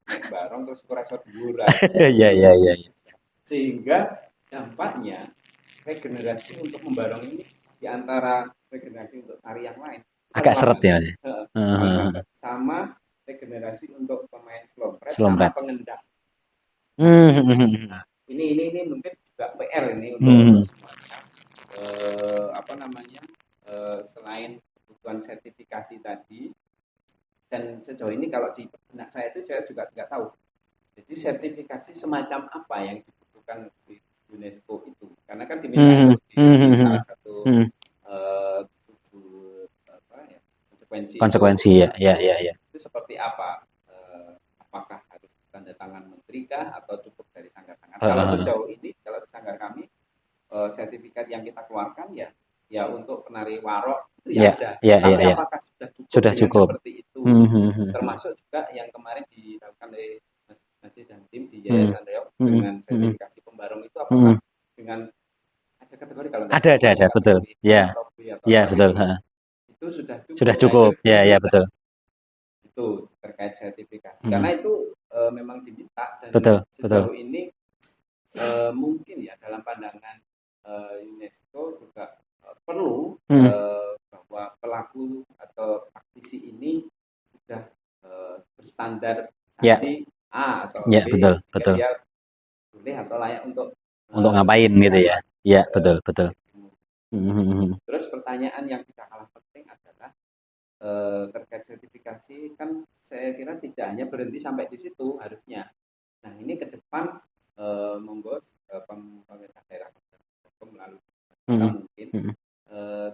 naik barong terus kurasa dhuwur. Ya. Sehingga dampaknya regenerasi untuk membarong ini di antara regenerasi untuk tari yang lain agak seret ya Mas. sama regenerasi untuk pemain slompret Slompret. sama pengendang. Nah, ini mungkin juga PR ini untuk semuanya. Apa namanya? Selain kebutuhan sertifikasi tadi, dan sejauh ini kalau di benak saya itu saya juga tidak tahu. Jadi sertifikasi semacam apa yang dibutuhkan di UNESCO itu? Karena kan diminta di salah satu konsekuensi ya. Itu seperti apa? Apakah harus tanda tangan menteri kah atau cukup dari sanggar-sanggar? Kalau sejauh ini, kalau di sanggar kami sertifikat yang kita keluarkan ya untuk penari warok itu ya ada. Tapi apakah sudah cukup seperti itu? Termasuk juga yang kemarin dilakukan oleh Masjid dan tim di Yayasan Reog dengan sertifikasi pembarong itu apakah dengan ada kategori kalau ada betul. Ya betul. Itu sudah cukup. Ya betul. Itu terkait sertifikasi karena itu memang diminta dan sejauh ini mungkin ya dalam pandangan UNESCO juga perlu bahwa pelaku atau praktisi ini sudah berstandar nanti A atau B, betul. dia boleh atau layak untuk ngapain gitu ya. Ya betul. Terus pertanyaan yang tidak kalah penting adalah terkait sertifikasi kan saya kira tidak hanya berhenti sampai di situ harusnya. Nah ini ke depan monggo pemerintah daerah melalui kita mungkin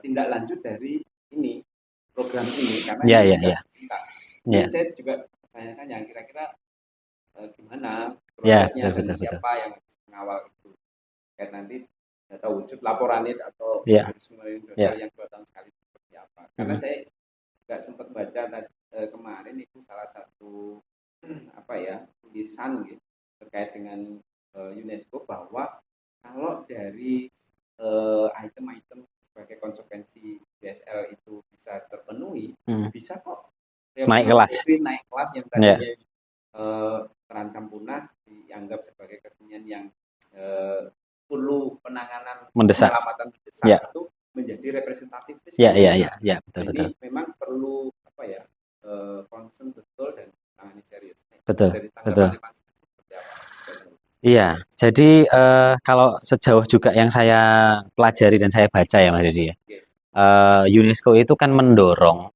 tindak lanjut dari ini program ini karena ini saya juga pertanyakan yang kira-kira gimana prosesnya dan siapa yang mengawal itu kayak nanti atau wujud laporan itu atau yang 2 tahun sekali seperti apa karena saya juga sempat baca kemarin itu salah satu tulisan gitu terkait dengan UNESCO bahwa kalau dari item-item sebagai konsekuensi BSL itu bisa terpenuhi bisa kok naik kelas yang tadinya terancam punah dianggap sebagai kesenian yang perlu penanganan penyelamatan mendesak itu menjadi Ya, betul, betul. Ini memang perlu apa ya, concern betul dan tangani serius. Betul, Dari betul. tanggapan Mas seperti apa? Iya, jadi kalau sejauh juga yang saya pelajari dan saya baca ya Mas Dedi ya, Oke. UNESCO itu kan mendorong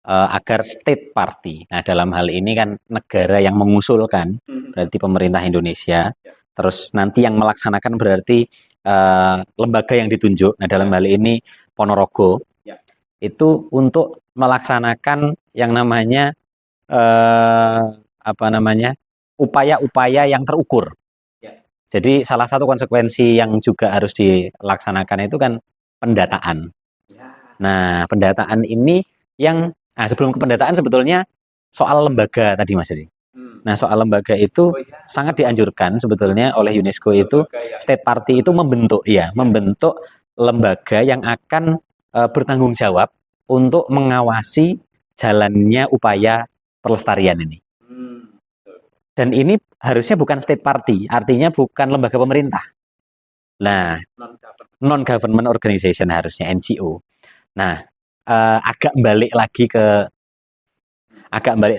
agar state party. Nah, dalam hal ini kan negara yang mengusulkan, berarti pemerintah Indonesia. Terus nanti yang melaksanakan berarti lembaga yang ditunjuk. Nah, dalam hal ini Ponorogo Ya. itu untuk melaksanakan yang namanya apa namanya upaya-upaya yang terukur. Ya. Jadi salah satu konsekuensi yang juga harus dilaksanakan itu kan pendataan. Ya. Nah, pendataan ini yang sebelum ke pendataan sebetulnya soal lembaga tadi Mas Edi. Nah, soal lembaga itu sangat dianjurkan sebetulnya oleh UNESCO itu state party itu membentuk lembaga yang akan bertanggung jawab untuk mengawasi jalannya upaya pelestarian ini. Dan ini harusnya bukan state party, artinya bukan lembaga pemerintah. Nah, non-government organization harusnya NGO. Nah, agak balik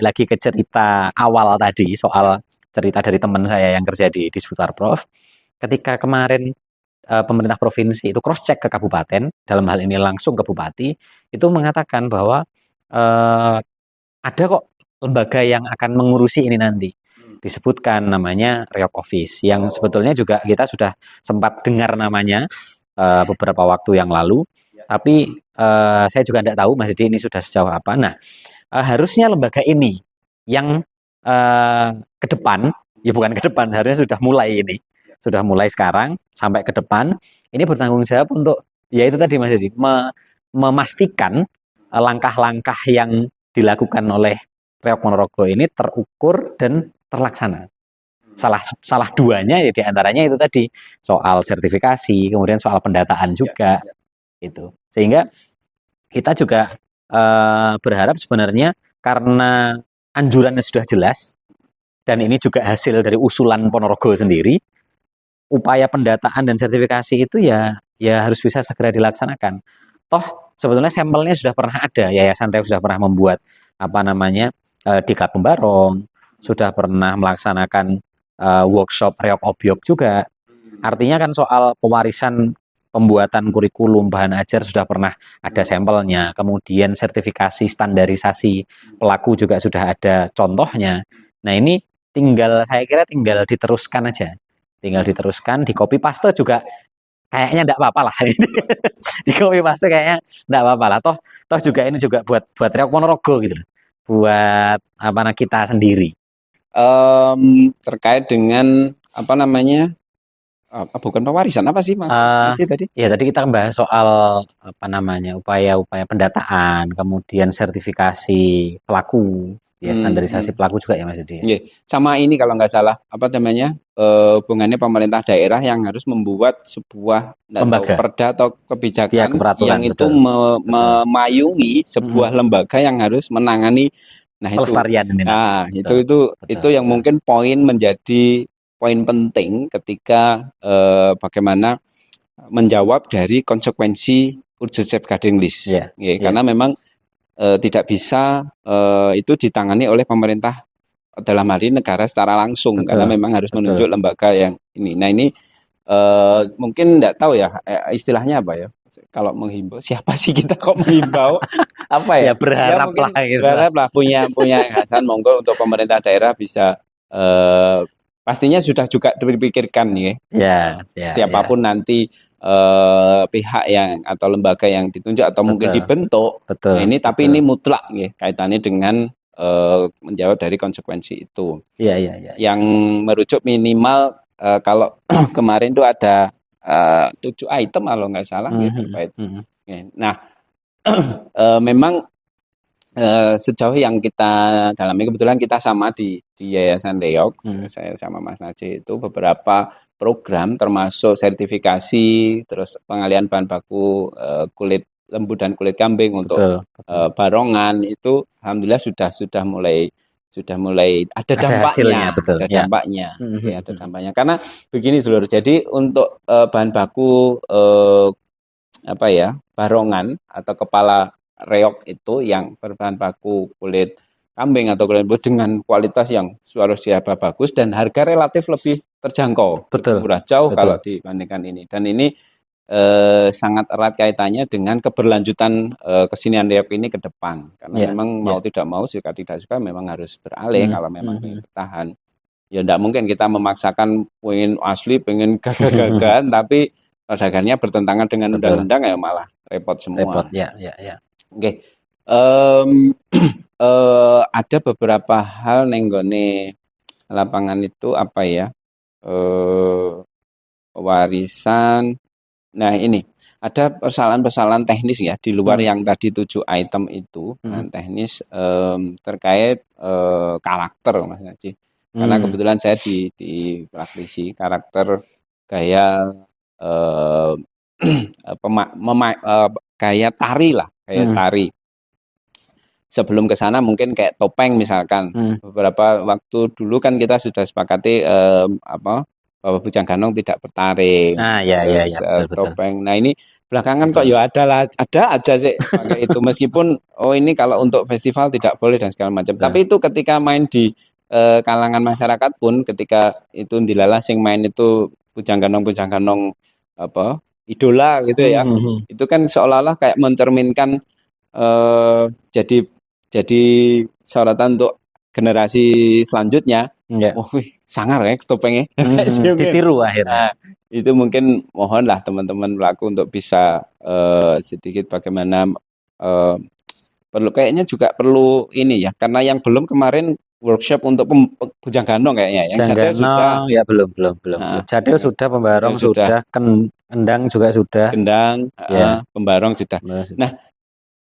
lagi ke cerita awal tadi soal cerita dari teman saya yang kerja di Disputar Prof. Ketika kemarin pemerintah provinsi itu cross check ke kabupaten, dalam hal ini langsung ke bupati, itu mengatakan bahwa ada kok lembaga yang akan mengurusi ini nanti. Disebutkan namanya Reok Office yang sebetulnya juga kita sudah sempat dengar namanya beberapa waktu yang lalu, tapi saya juga tidak tahu Mas Didi ini sudah sejauh apa. Nah, harusnya lembaga ini yang ke depan, ya bukan ke depan, harusnya sudah mulai sekarang sampai ke depan, ini bertanggung jawab untuk, ya itu tadi Mas Didi, memastikan langkah-langkah yang dilakukan oleh Reok Ponorogo ini terukur dan terlaksana. Salah duanya ya diantaranya itu tadi soal sertifikasi, kemudian soal pendataan juga, itu. Sehingga kita juga berharap sebenarnya karena anjurannya sudah jelas dan ini juga hasil dari usulan Ponorogo sendiri, upaya pendataan dan sertifikasi itu ya harus bisa segera dilaksanakan. Toh sebetulnya sampelnya sudah pernah ada, Yayasan Reok sudah pernah membuat Diklat Pembarong, sudah pernah melaksanakan workshop Reok Obyok juga. Artinya kan soal pewarisan pembuatan kurikulum bahan ajar sudah pernah ada sampelnya, kemudian sertifikasi standarisasi pelaku juga sudah ada contohnya. Nah, ini saya kira tinggal diteruskan aja. Tinggal diteruskan, di copy paste juga kayaknya enggak apa-apa lah. Di copy paste kayaknya enggak apa-apa lah. Toh juga ini juga buat Reok Ponorogo gitu. Buat kita sendiri. Terkait dengan apa namanya, bukan pewarisan, apa sih Mas tadi? Ya tadi kita bahas soal upaya-upaya pendataan, kemudian sertifikasi pelaku, ya standarisasi pelaku juga ya Mas Didi. Yeah. Sama ini kalau nggak salah hubungannya pemerintah daerah yang harus membuat sebuah perda atau kebijakan yang itu memayungi sebuah lembaga yang harus menangani pelestarian ini. Itu yang mungkin menjadi poin penting ketika bagaimana menjawab dari konsekuensi urgent safeguarding list. Karena memang tidak bisa itu ditangani oleh pemerintah dalam hal ini negara secara langsung, karena memang harus menunjuk lembaga yang ini. Nah, ini mungkin tidak tahu ya istilahnya apa ya. Kalau menghimbau, siapa sih kita kok menghimbau? Apa ya? Berharap lah gitu. Berharap lah punya Hasan, monggo untuk pemerintah daerah bisa pastinya sudah juga dipikirkan siapapun nanti pihak yang atau lembaga yang ditunjuk atau mungkin dibentuk. Nah, ini tapi ini mutlak kaitannya dengan menjawab dari konsekuensi itu. Yang merujuk minimal kalau kemarin itu ada 7 item kalau nggak salah terkait. Nah, memang sejauh yang kita dalami, kebetulan kita sama di Yayasan Reok, saya sama Mas Najih itu beberapa program termasuk sertifikasi, terus pengalihan bahan baku kulit lembu dan kulit kambing untuk barongan itu alhamdulillah sudah mulai ada dampaknya, ada dampaknya. Karena begini Dulur, jadi untuk bahan baku apa ya, barongan atau kepala reog itu yang berbahan baku kulit kambing atau kulit lembu dengan kualitas yang luar biasa bagus dan harga relatif lebih terjangkau, lebih Betul. murah jauh Betul. kalau dibandingkan ini. Dan ini sangat erat kaitannya dengan keberlanjutan kesenian reog ini ke depan. Karena Ya, memang mau tidak mau, suka tidak suka memang harus beralih kalau memang ingin bertahan. Ya enggak mungkin kita memaksakan pengen asli, pengen gagah-gagahan, tapi perdagangannya bertentangan dengan Betul. undang-undang ya malah repot semua. Repot, ya, ya, ya. Oke. Ada beberapa hal nenggone lapangan itu apa ya? Warisan. Nah, ini ada persoalan-persoalan teknis ya di luar yang tadi 7 item itu, teknis terkait karakter Mas Haji. Karena kebetulan saya di praktisi karakter gaya gaya tari lah, gaya tari. Sebelum ke sana mungkin kayak topeng misalkan. Beberapa waktu dulu kan kita sudah sepakati bahwa Bujang Ganong tidak bertaring. Nah, ya, betul, topeng. Nah, ini belakangan kok ya ada aja sih pakai itu meskipun ini kalau untuk festival tidak boleh dan segala macam. Tapi itu ketika main di kalangan masyarakat pun ketika itu dilala sing main itu Bujang Ganong apa idola gitu ya. Itu kan seolah-olah kayak mencerminkan jadi sorotan untuk generasi selanjutnya. Oh, sangar ya topengnya. Ditiru akhirnya. Nah, itu mungkin mohonlah teman-teman pelaku untuk bisa sedikit bagaimana perlu kayaknya juga perlu ini ya karena yang belum kemarin workshop untuk Bujang Ganong kayaknya yang Jadel sudah ya belum. Jadel sudah, pembarong sudah, kendang juga sudah. Kendang, pembarong sudah. Nah,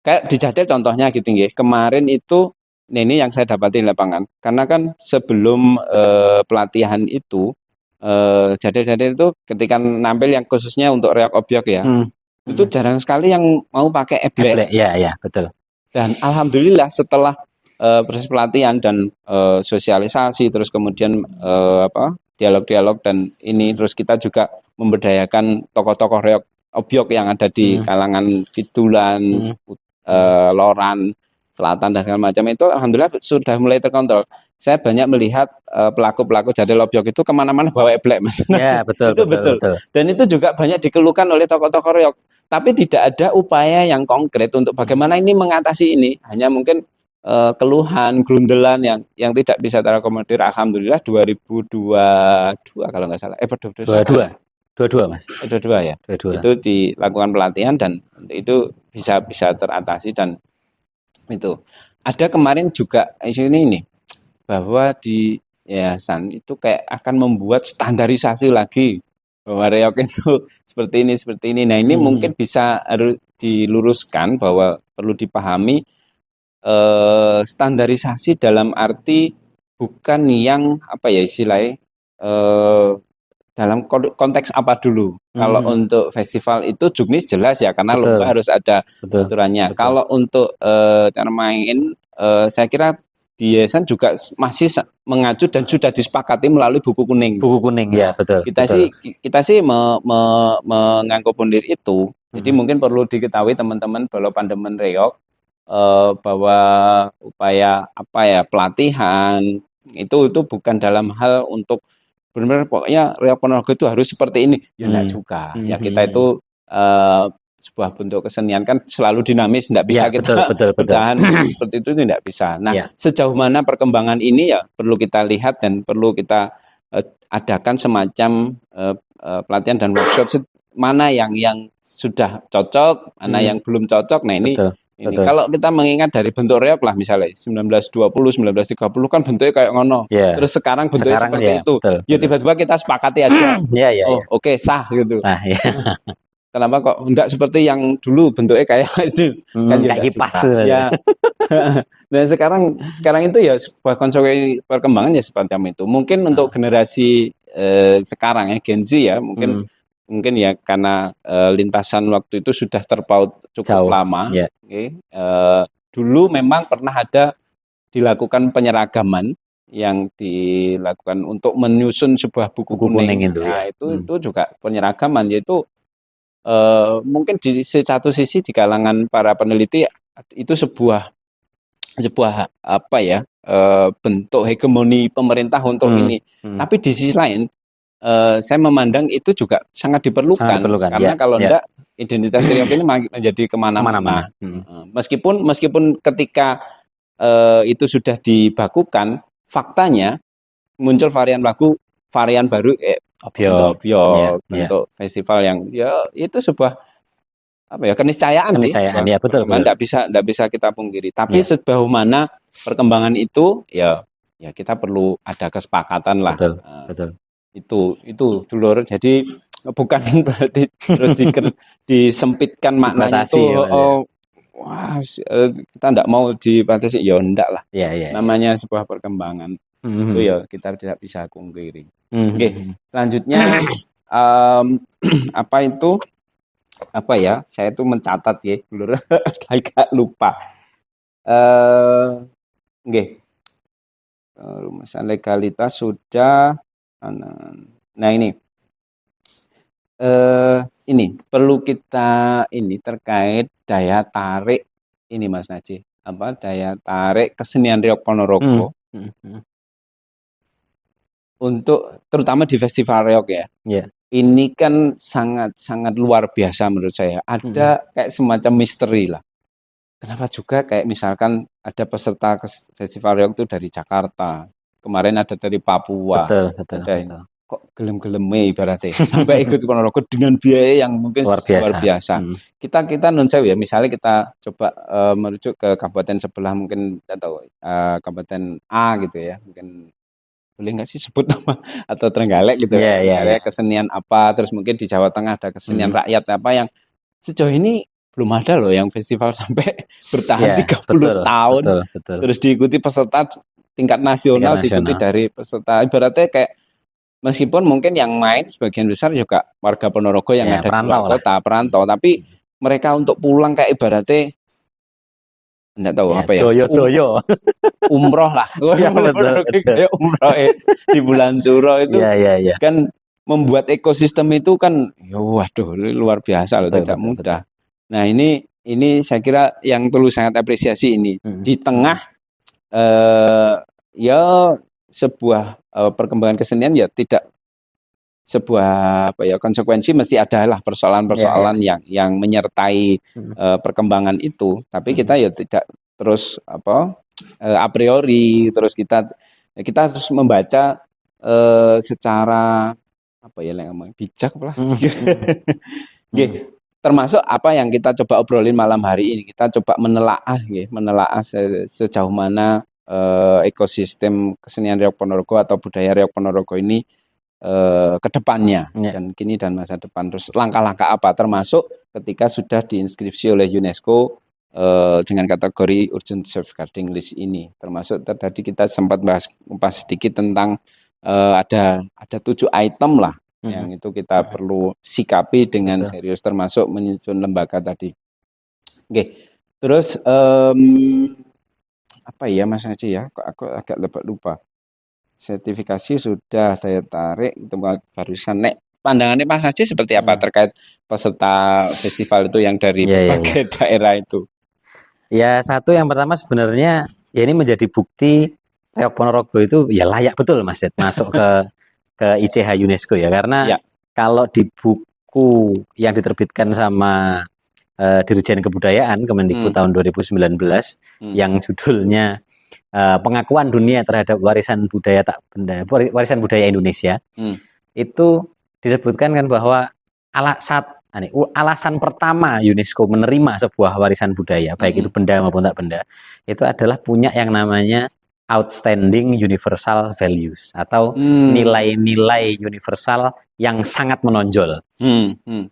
kayak di Jadel contohnya gitu nggih. Kemarin itu ini yang saya dapati di lapangan. Karena kan sebelum pelatihan itu Jadel itu ketika nampil yang khususnya untuk reog obyek ya. Itu jarang sekali yang mau pakai eblek. Ya, betul. Dan alhamdulillah setelah proses pelatihan dan sosialisasi terus kemudian dialog-dialog dan ini terus kita juga memberdayakan tokoh-tokoh reog obyek yang ada di kalangan Kidulan, Loran, Selatan dan segala macam itu alhamdulillah sudah mulai terkontrol. Saya banyak melihat pelaku-pelaku Jadel obyek itu kemana-mana bawa eblek Mas. Ya, betul. Dan itu juga banyak dikeluhkan oleh tokoh-tokoh reog. Tapi tidak ada upaya yang konkret untuk bagaimana ini mengatasi ini. Hanya mungkin keluhan, grundelan yang tidak bisa terakomodir. Alhamdulillah 2022 kalau nggak salah. 22 Mas. 22 ya. 22. Itu dilakukan pelatihan dan itu bisa teratasi dan itu. Ada kemarin juga isu ini bahwa di yayasan itu kayak akan membuat standarisasi lagi bahwa reog itu seperti ini. Nah, ini mungkin bisa harus diluruskan bahwa perlu dipahami standarisasi dalam arti bukan yang apa ya istilahnya dalam konteks apa dulu. Kalau untuk festival itu juknis jelas ya karena lomba harus ada aturannya. Kalau untuk cara main saya kira di yayasan juga masih mengacu dan sudah disepakati melalui buku kuning. Buku kuning ya, betul. Kita sih mengakomodir itu. Jadi mungkin perlu diketahui teman-teman bahwa pandemen reog bahwa upaya pelatihan itu bukan dalam hal untuk benar-benar pokoknya reog Ponorogo itu harus seperti ini. Ya enggak juga. Ya kita itu sebuah bentuk kesenian kan selalu dinamis, tidak bisa kita bertahan seperti itu tidak bisa. Nah, sejauh mana perkembangan ini ya perlu kita lihat dan perlu kita adakan semacam pelatihan dan workshop mana yang sudah cocok, mana yang belum cocok. Nah, ini kalau kita mengingat dari bentuk reog lah misalnya 1920, 1930 kan bentuknya kayak ngono. Terus sekarang bentuknya seperti itu. Ya tiba-tiba kita sepakati aja. Oke, sah gitu. Kenapa kok enggak seperti yang dulu bentuknya kayak itu kan kayak kipas ya. Dan sekarang itu ya sebuah konsekuensi perkembangan ya semacam itu. Mungkin untuk generasi sekarang ya Gen Z ya mungkin ya karena lintasan waktu itu sudah terpaut cukup lama. Dulu memang pernah ada dilakukan penyeragaman yang dilakukan untuk menyusun sebuah buku kuning itu. Nah, itu juga penyeragaman yaitu mungkin di satu sisi di kalangan para peneliti itu sebuah apa ya, bentuk hegemoni pemerintah untuk ini. Tapi di sisi lain saya memandang itu juga sangat diperlukan, karena kalau enggak identitas Riok ini menjadi kemana-mana. Meskipun ketika itu sudah dibakukan, faktanya muncul varian baru Obyok untuk festival yang ya itu sebuah apa ya, keniscayaan sih. Ya, betul. Enggak bisa kita pungkiri. Tapi sejauh mana perkembangan itu ya kita perlu ada kesepakatan lah. Betul. Itu dulur. Jadi bukan berarti terus disempitkan maknanya itu. Kita enggak mau dibatasi, ya enggak lah. Namanya sebuah perkembangan. Itu ya kita tidak bisa pungkiri. Oke, selanjutnya saya itu mencatat ya, dulur. Agak lupa. Rumusan legalitas sudah. Nah ini perlu kita terkait daya tarik ini Mas Najih, daya tarik kesenian Riok Ponorogo untuk terutama di festival Riok ya. Ini kan sangat luar biasa menurut saya. Ada kayak semacam misteri lah. Kenapa juga kayak misalkan ada peserta festival Riok itu dari Jakarta, kemarin ada dari Papua. Betul. Kok gelem-geleme ibaratnya sampai ikut Ponorogo dengan biaya yang mungkin luar biasa. Kita non sewu ya, misalnya kita coba merujuk ke kabupaten sebelah, mungkin atau kabupaten A gitu ya, mungkin boleh nggak sih sebut nama, atau Trenggalek gitu misalnya kesenian apa, terus mungkin di Jawa Tengah ada kesenian rakyat apa yang sejauh ini belum ada loh yang festival sampai bertahan 30 tahun. Betul. Terus diikuti peserta tingkat nasional, diikuti dari peserta ibaratnya kayak, meskipun mungkin yang main sebagian besar juga warga Ponorogo yang ada di luar kota, perantau, tapi mereka untuk pulang kayak ibaratnya enggak tahu apa ya. Doyo. Umroh lah. Betul. Kayak umroh di bulan Suro itu. Kan membuat ekosistem itu kan waduh luar biasa loh, tidak mudah. Nah, ini saya kira yang perlu sangat apresiasi ini. Di tengah sebuah perkembangan kesenian ya tidak sebuah konsekuensi, mesti adalah persoalan-persoalan yang menyertai perkembangan itu. Tapi kita ya tidak terus a priori, terus kita harus membaca secara bijak lah. Termasuk apa yang kita coba obrolin malam hari ini. Kita coba menelaah sejauh mana ekosistem kesenian Riok Ponorogo atau budaya Riok Ponorogo ini ke depannya dan kini dan masa depan. Terus langkah-langkah apa, termasuk ketika sudah diinskripsi oleh UNESCO dengan kategori Urgent Safeguarding List ini. Termasuk tadi kita sempat bahas sedikit tentang ada 7 item lah yang itu kita perlu sikapi dengan serius, termasuk menyusun lembaga tadi. Terus apa ya Mas Najih ya, aku agak lupa. Sertifikasi sudah, daya tarik itu barusan. Pandangannya Mas Najih seperti apa terkait peserta festival itu yang dari berbagai daerah itu? Ya, satu yang pertama sebenarnya ya ini menjadi bukti Riok Ponorogo itu ya layak betul Mas masuk ke ICH UNESCO ya, karena kalau di buku yang diterbitkan sama Dirjen Kebudayaan Kemendikbud tahun 2019 yang judulnya pengakuan dunia terhadap warisan budaya warisan budaya Indonesia, itu disebutkan kan bahwa alasan pertama UNESCO menerima sebuah warisan budaya, baik itu benda maupun tak benda, itu adalah punya yang namanya outstanding universal values atau nilai-nilai universal yang sangat menonjol.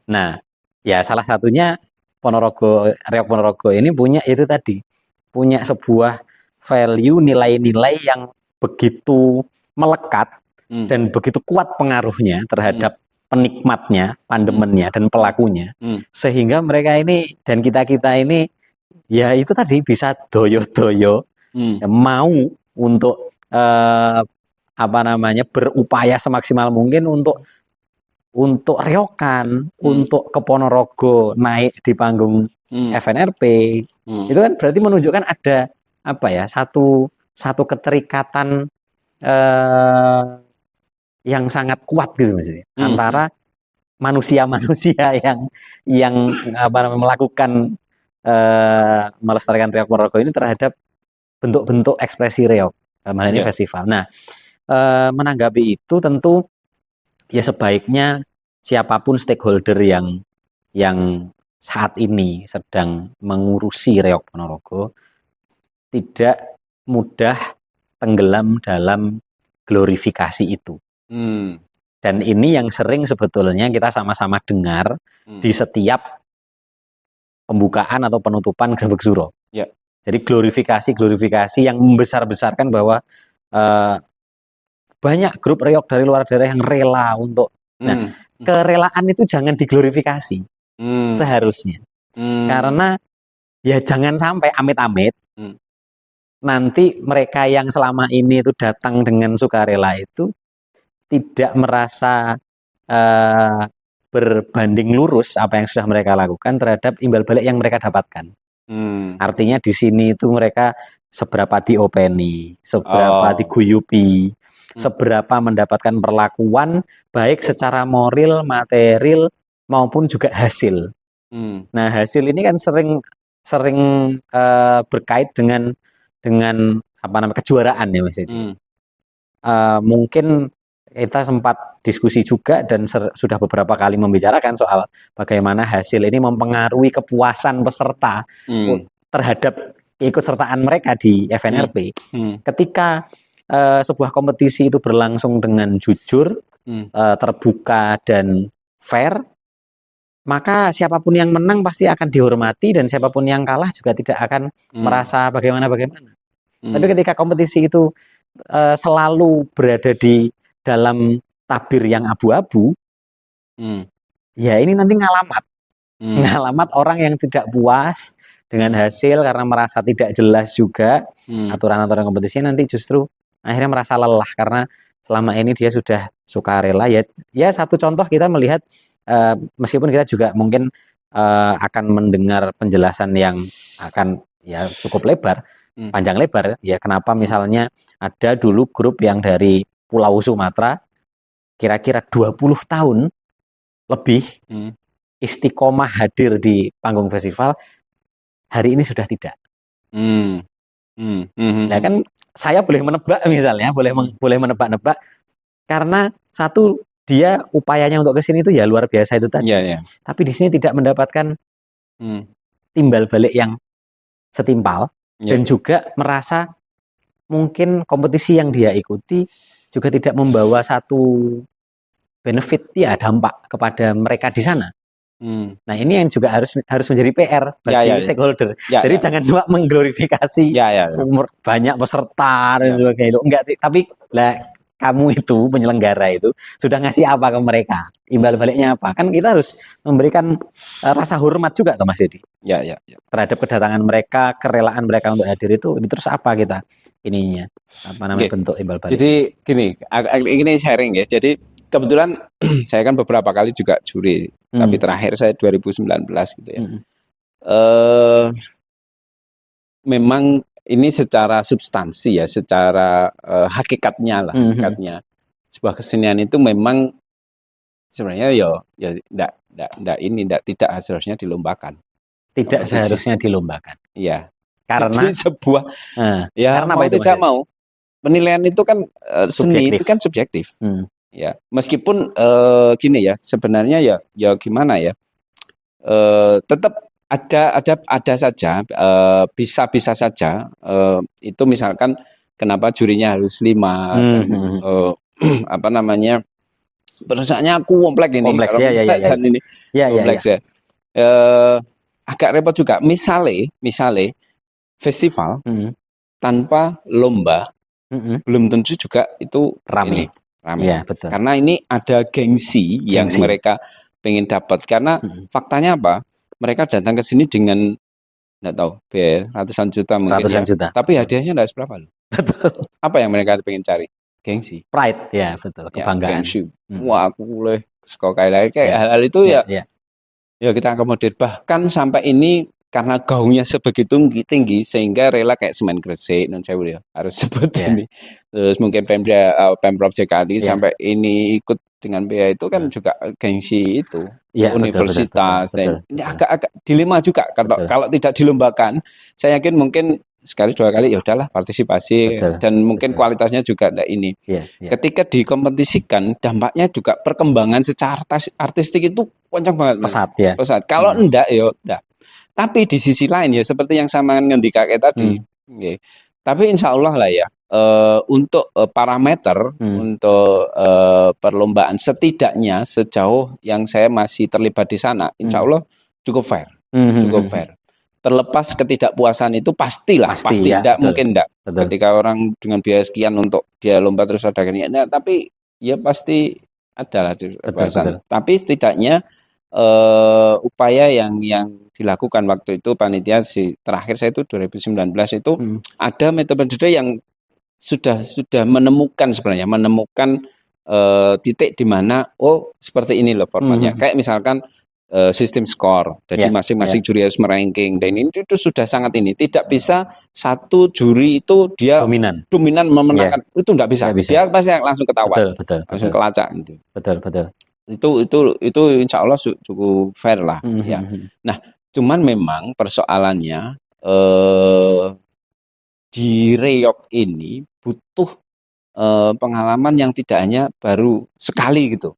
Nah, ya salah satunya Riok Ponorogo ini punya itu tadi, punya sebuah value, nilai-nilai yang begitu melekat dan begitu kuat pengaruhnya terhadap penikmatnya, pandemennya dan pelakunya, sehingga mereka ini dan kita ini ya itu tadi bisa doyo-doyo mau untuk berupaya semaksimal mungkin untuk untuk reokan, untuk ke Ponorogo naik di panggung FNRP, itu kan berarti menunjukkan ada apa ya, satu keterikatan yang sangat kuat gitu maksudnya antara manusia-manusia yang apa namanya, melakukan melestarikan reok Ponorogo ini terhadap bentuk-bentuk ekspresi reok dalam hal ini festival. Nah, menanggapi itu tentu ya sebaiknya siapapun stakeholder yang saat ini sedang mengurusi reok Ponorogo tidak mudah tenggelam dalam glorifikasi itu. Dan ini yang sering sebetulnya kita sama-sama dengar di setiap pembukaan atau penutupan Grebeg Suro. Ya. Jadi glorifikasi yang membesar-besarkan bahwa banyak grup reok dari luar daerah yang rela untuk. Nah, kerelaan itu jangan diglorifikasi seharusnya. Karena ya jangan sampai amit-amit nanti mereka yang selama ini itu datang dengan sukarela itu tidak merasa berbanding lurus apa yang sudah mereka lakukan terhadap imbal balik yang mereka dapatkan. Artinya di sini itu mereka seberapa diopeni, seberapa diguyupi, seberapa mendapatkan perlakuan baik secara moral, material maupun juga hasil. Nah, hasil ini kan sering berkait dengan apa namanya kejuaraan ya Mas Edi. Mungkin kita sempat diskusi juga dan sudah beberapa kali membicarakan soal bagaimana hasil ini mempengaruhi kepuasan peserta terhadap keikutsertaan mereka di FNRP. Ketika sebuah kompetisi itu berlangsung dengan jujur, terbuka dan fair, maka siapapun yang menang pasti akan dihormati dan siapapun yang kalah juga tidak akan merasa bagaimana-bagaimana. Tapi ketika kompetisi itu selalu berada di dalam tabir yang abu-abu, ya ini nanti ngalamat orang yang tidak puas dengan hasil karena merasa tidak jelas juga aturan-aturan kompetisi, nanti justru akhirnya merasa lelah karena selama ini dia sudah sukarela. Ya satu contoh kita melihat meskipun kita juga mungkin akan mendengar penjelasan yang akan ya cukup lebar, panjang lebar ya kenapa misalnya ada dulu grup yang dari Pulau Sumatera kira-kira 20 tahun lebih istiqomah hadir di panggung festival, hari ini sudah tidak. Nah kan saya boleh menebak misalnya, boleh menebak-nebak karena satu dia upayanya untuk kesini itu ya luar biasa itu tadi. Tapi di sini tidak mendapatkan timbal balik yang setimpal dan juga merasa mungkin kompetisi yang dia ikuti juga tidak membawa satu benefit ya dampak kepada mereka di sana. Nah ini yang juga harus menjadi PR bagi stakeholder. Jadi jangan cuma mengglorifikasi umur banyak peserta dan sebagainya. Enggak, tapi lah kamu itu penyelenggara itu sudah ngasih apa ke mereka? Imbal baliknya apa? Kan kita harus memberikan rasa hormat juga toh Mas Dedi. Terhadap kedatangan mereka, kerelaan mereka untuk hadir itu terus apa kita ininya? Apa namanya bentuk imbal balik? Jadi gini, ini sharing ya. Jadi kebetulan saya kan beberapa kali juga juri, tapi terakhir saya 2019 gitu ya. Memang ini secara substansi ya, secara hakikatnya lah, hakikatnya sebuah kesenian itu memang sebenarnya tidak seharusnya dilombakan. Tidak seharusnya dilombakan. Iya. Karena jadi sebuah karena mau tidak mau penilaian itu kan seni itu kan subjektif. Ya, meskipun gini ya, sebenarnya ya gimana ya, tetap ada saja, bisa saja itu misalkan kenapa jurinya harus 5, apa namanya, perasaannya aku kompleks ini, kompleks ya. Agak repot juga, misalnya festival tanpa lomba belum tentu juga itu rame. Ya, betul. Karena ini ada gengsi yang mereka pengen dapat. Karena faktanya apa? Mereka datang ke sini dengan nggak tahu, ratusan juta mungkin. Juta. Tapi hadiahnya nggak seberapa loh. Betul. Apa yang mereka pengen cari? Gengsi. Pride, ya betul. Kebanggaan. Gengsi. Wah, aku boleh kayak Ya. hal-hal itu Ya, ya ya kita akomodir. Bahkan sampai ini karena gaungnya sebegitu tinggi sehingga rela kayak semen Gresik non sewu ya harus sebut Ya. ini. Terus mungkin Pemprov DKI Ya. sampai ini ikut dengan biaya itu kan Ya. juga gengsi itu. Ya, Universitas. betul, Ini betul. agak dilema juga Betul. kalau tidak dilombakan. Saya yakin mungkin sekali dua kali ya udahlah partisipasi Betul, dan mungkin betul. kualitasnya juga ada ini. Ya, ya. Ketika dikompetisikan dampaknya juga perkembangan secara artistik itu kencang banget. Mas. Pesat ya. Pesat. Kalau enggak ya enggak. Tapi di sisi lain ya seperti yang sama ngendikake tadi. Okay. Tapi insya Allah lah ya untuk parameter untuk perlombaan setidaknya sejauh yang saya masih terlibat di sana, insya Allah cukup fair, cukup fair. Terlepas ketidakpuasan itu pastilah, pasti ya, enggak, mungkin enggak. Betul. Ketika orang dengan biaya sekian untuk dia lomba terus ada nah, tapi ya pasti adalah ketidakpuasan. Tapi setidaknya upaya yang dilakukan waktu itu panitia terakhir saya itu 2019 itu ada metode yang sudah menemukan sebenarnya titik di mana seperti ini loh formatnya. Kayak misalkan sistem skor. Jadi masing-masing juri harus meranking dan ini itu sudah sangat ini. Tidak bisa satu juri itu dia dominan memenangkan. Itu enggak bisa. Dia pasti langsung ketahuan. Langsung kelacak gitu. Betul. Itu insya Allah cukup fair lah ya. Nah, cuman memang persoalannya di Reog ini butuh pengalaman yang tidak hanya baru sekali gitu.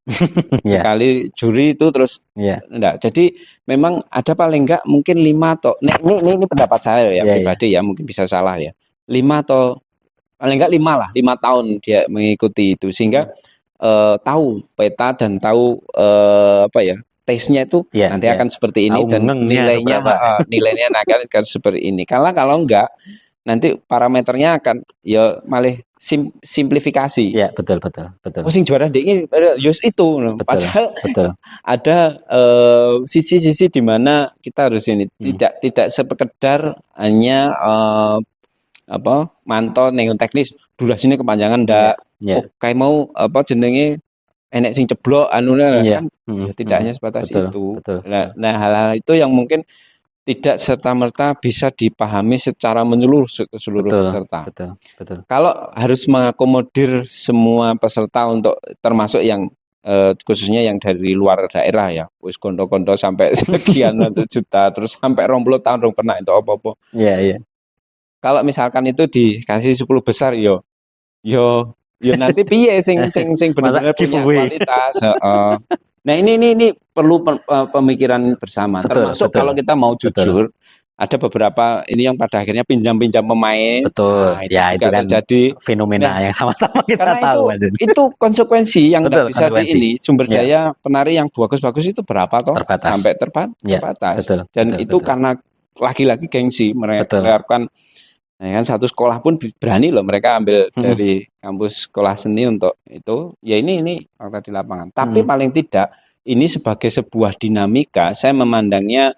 Sekali juri itu terus enggak. Jadi memang ada paling enggak mungkin 5 atau ini pendapat saya ya pribadi ya, mungkin bisa salah ya. 5 atau paling enggak 5 lah, 5 tahun dia mengikuti itu sehingga tahu peta dan tahu taste-nya itu nanti akan seperti ini dan nilainya akan seperti ini. Kalau enggak nanti parameternya akan ya malah simplifikasi. Ya, betul. Sing juara ini itu. Padahal ada sisi-sisi di mana kita harus ini tidak sekedar hanya mantau neng teknis durasinya kepanjangan ndak. Kayak mau jenenge enek sing ceblok kan tidak hanya sebatas itu. Nah, hal-hal itu yang mungkin tidak serta-merta bisa dipahami secara menyeluruh seluruh peserta. Betul. Kalau harus mengakomodir semua peserta untuk termasuk yang khususnya yang dari luar daerah ya, wis kondo-kondo sampai sekian juta terus sampai 20 tahun rong pernah itu apa-apa. Iya. Kalau misalkan itu dikasih 10 besar yo nanti piye sing benar-benar punya kualitas. Nah ini perlu pemikiran bersama. Termasuk kalau kita mau jujur, ada beberapa ini yang pada akhirnya pinjam pemain. Betul. Nah, itu kan terjadi fenomena yang sama-sama kita karena tahu. Itu konsekuensi yang tidak bisa ini. Sumber daya penari yang bagus-bagus itu berapa toh? Terbatas. Sampai terbatas. Dan itu karena lagi-lagi gengsi mereka menerapkan. Nah, kan satu sekolah pun berani loh mereka ambil dari kampus sekolah seni untuk itu. Ya ini fakta di lapangan. Tapi paling tidak ini sebagai sebuah dinamika saya memandangnya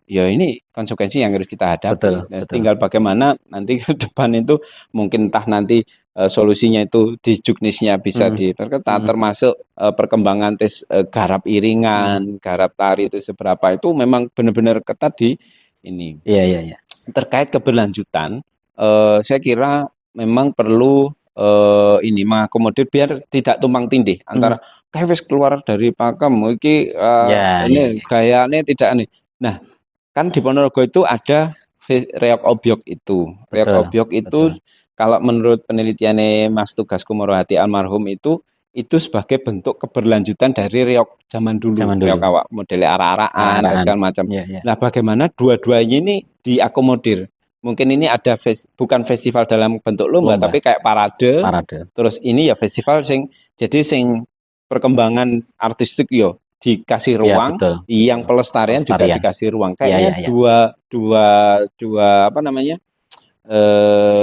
ya ini konsekuensi yang harus kita hadapi. Betul. Tinggal bagaimana nanti ke depan itu mungkin entah nanti solusinya itu di juknisnya bisa diperketat termasuk perkembangan tes garap iringan, garap tari itu seberapa itu memang benar-benar ketat di ini. Iya. Terkait keberlanjutan, saya kira memang perlu ini mengakomodir biar tidak tumpang tindih antara kayak keluar dari pakem iki ini gayanya tidak nih. Nah, kan di Ponorogo itu ada reog obyok itu. Reog obyok itu kalau menurut penelitiannya Mas Tugas Kumorohati almarhum itu sebagai bentuk keberlanjutan dari reog zaman dulu. Reog awak model arah-arahan segala macam. Nah, bagaimana dua-duanya ini diakomodir? Mungkin ini ada bukan festival dalam bentuk lomba tapi kayak parade. Terus ini ya festival sing perkembangan artistik yo dikasih ruang, yang pelestarian juga dikasih ruang. Kayaknya dua apa namanya?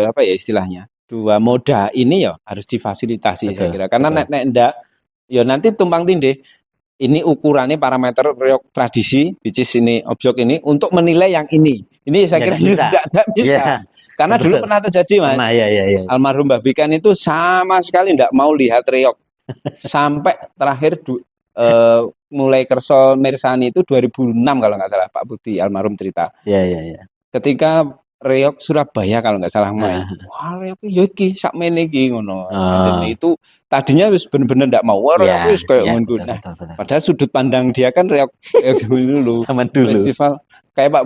Apa ya istilahnya? Dua moda ini ya harus difasilitasi saya kira. Karena nek ndak ya nanti tumpang tindih. Ini ukurannya parameter reog tradisi, which is ini objek ini untuk menilai yang ini. Ini saya kira tidak bisa. Karena dulu pernah terjadi Mas. Iya. Almarhum Mbah Bikan itu sama sekali tidak mau lihat reog sampai terakhir mulai kerso mirsani itu 2006 kalau nggak salah, Pak Budi almarhum cerita. Iya. Ketika Reok Surabaya kalau nggak salah main. Nah, Wah, Reok yo iki sakmene iki ngono. Dan oh, itu tadinya wis bener-bener ndak mau. Wah, iya, Reok wis kayak iya, ngono. betul, Nah, betul, betul. padahal sudut pandang dia kan Reok dulu. Zaman dulu. Festival kayak Pak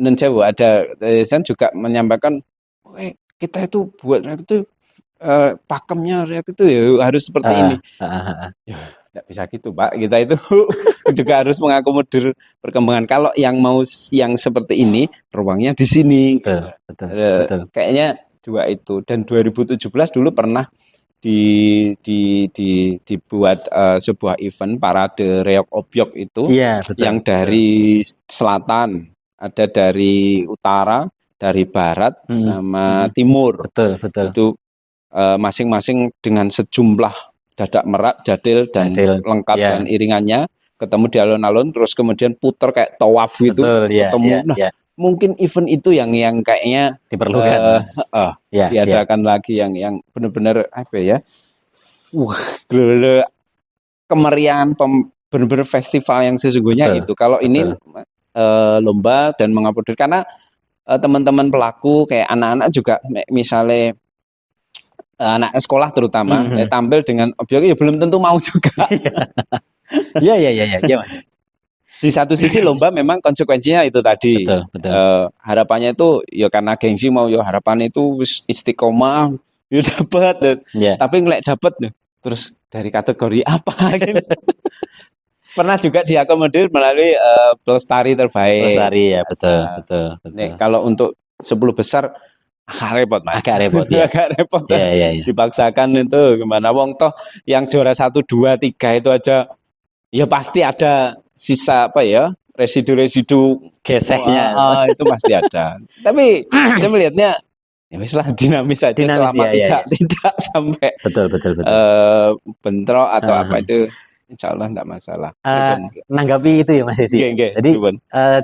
Nencewo ada saya juga menyampaikan, kita itu buat Reok itu pakemnya Reok itu ya harus seperti ini. Ya, nggak bisa gitu, Pak. Kita itu juga harus mengakomodir perkembangan. Kalau yang mau yang seperti ini, ruangnya di sini. Betul. Kayaknya dua itu. Dan 2017 dulu pernah dibuat sebuah event parade Reok Obyok itu, Iya, betul. yang dari selatan, ada dari utara, dari barat, sama timur. Betul. Itu masing-masing dengan sejumlah dadak merak, jadil dan lengkap dan iringannya, ketemu di alun-alun, terus kemudian puter kayak tawaf gitu, ketemu. Mungkin event itu yang kayaknya diperlukan. Diadakan lagi yang benar-benar apa ya? Kemeriahan benar-benar festival yang sesungguhnya itu. Kalau ini lomba dan mengakomodir karena teman-teman pelaku kayak anak-anak juga misalnya anak sekolah terutama tampil dengan objek ya belum tentu mau juga. Iya Mas. Di satu sisi lomba memang konsekuensinya itu tadi. Betul. Harapannya itu ya karena gengsi mau ya harapan itu istiqomah ya dapat. Tapi ngelek dapat terus dari kategori apa gitu. Pernah juga diakomodir melalui pelestari terbaik. Pelestari ya, betul. Nih, kalau untuk 10 besar agak repot, Mas. Agak repot. Iya. Dipaksakan itu gimana? Wong toh yang juara 1, 2, 3 itu aja ya pasti ada sisa apa ya? Residu gesehnya. Itu pasti ada. Tapi saya melihatnya ya wis lah dinamis saja selama tidak sampai betul. bentrok atau apa itu. Insya Allah tidak masalah. Nanggapi itu ya Mas Yedi. Jadi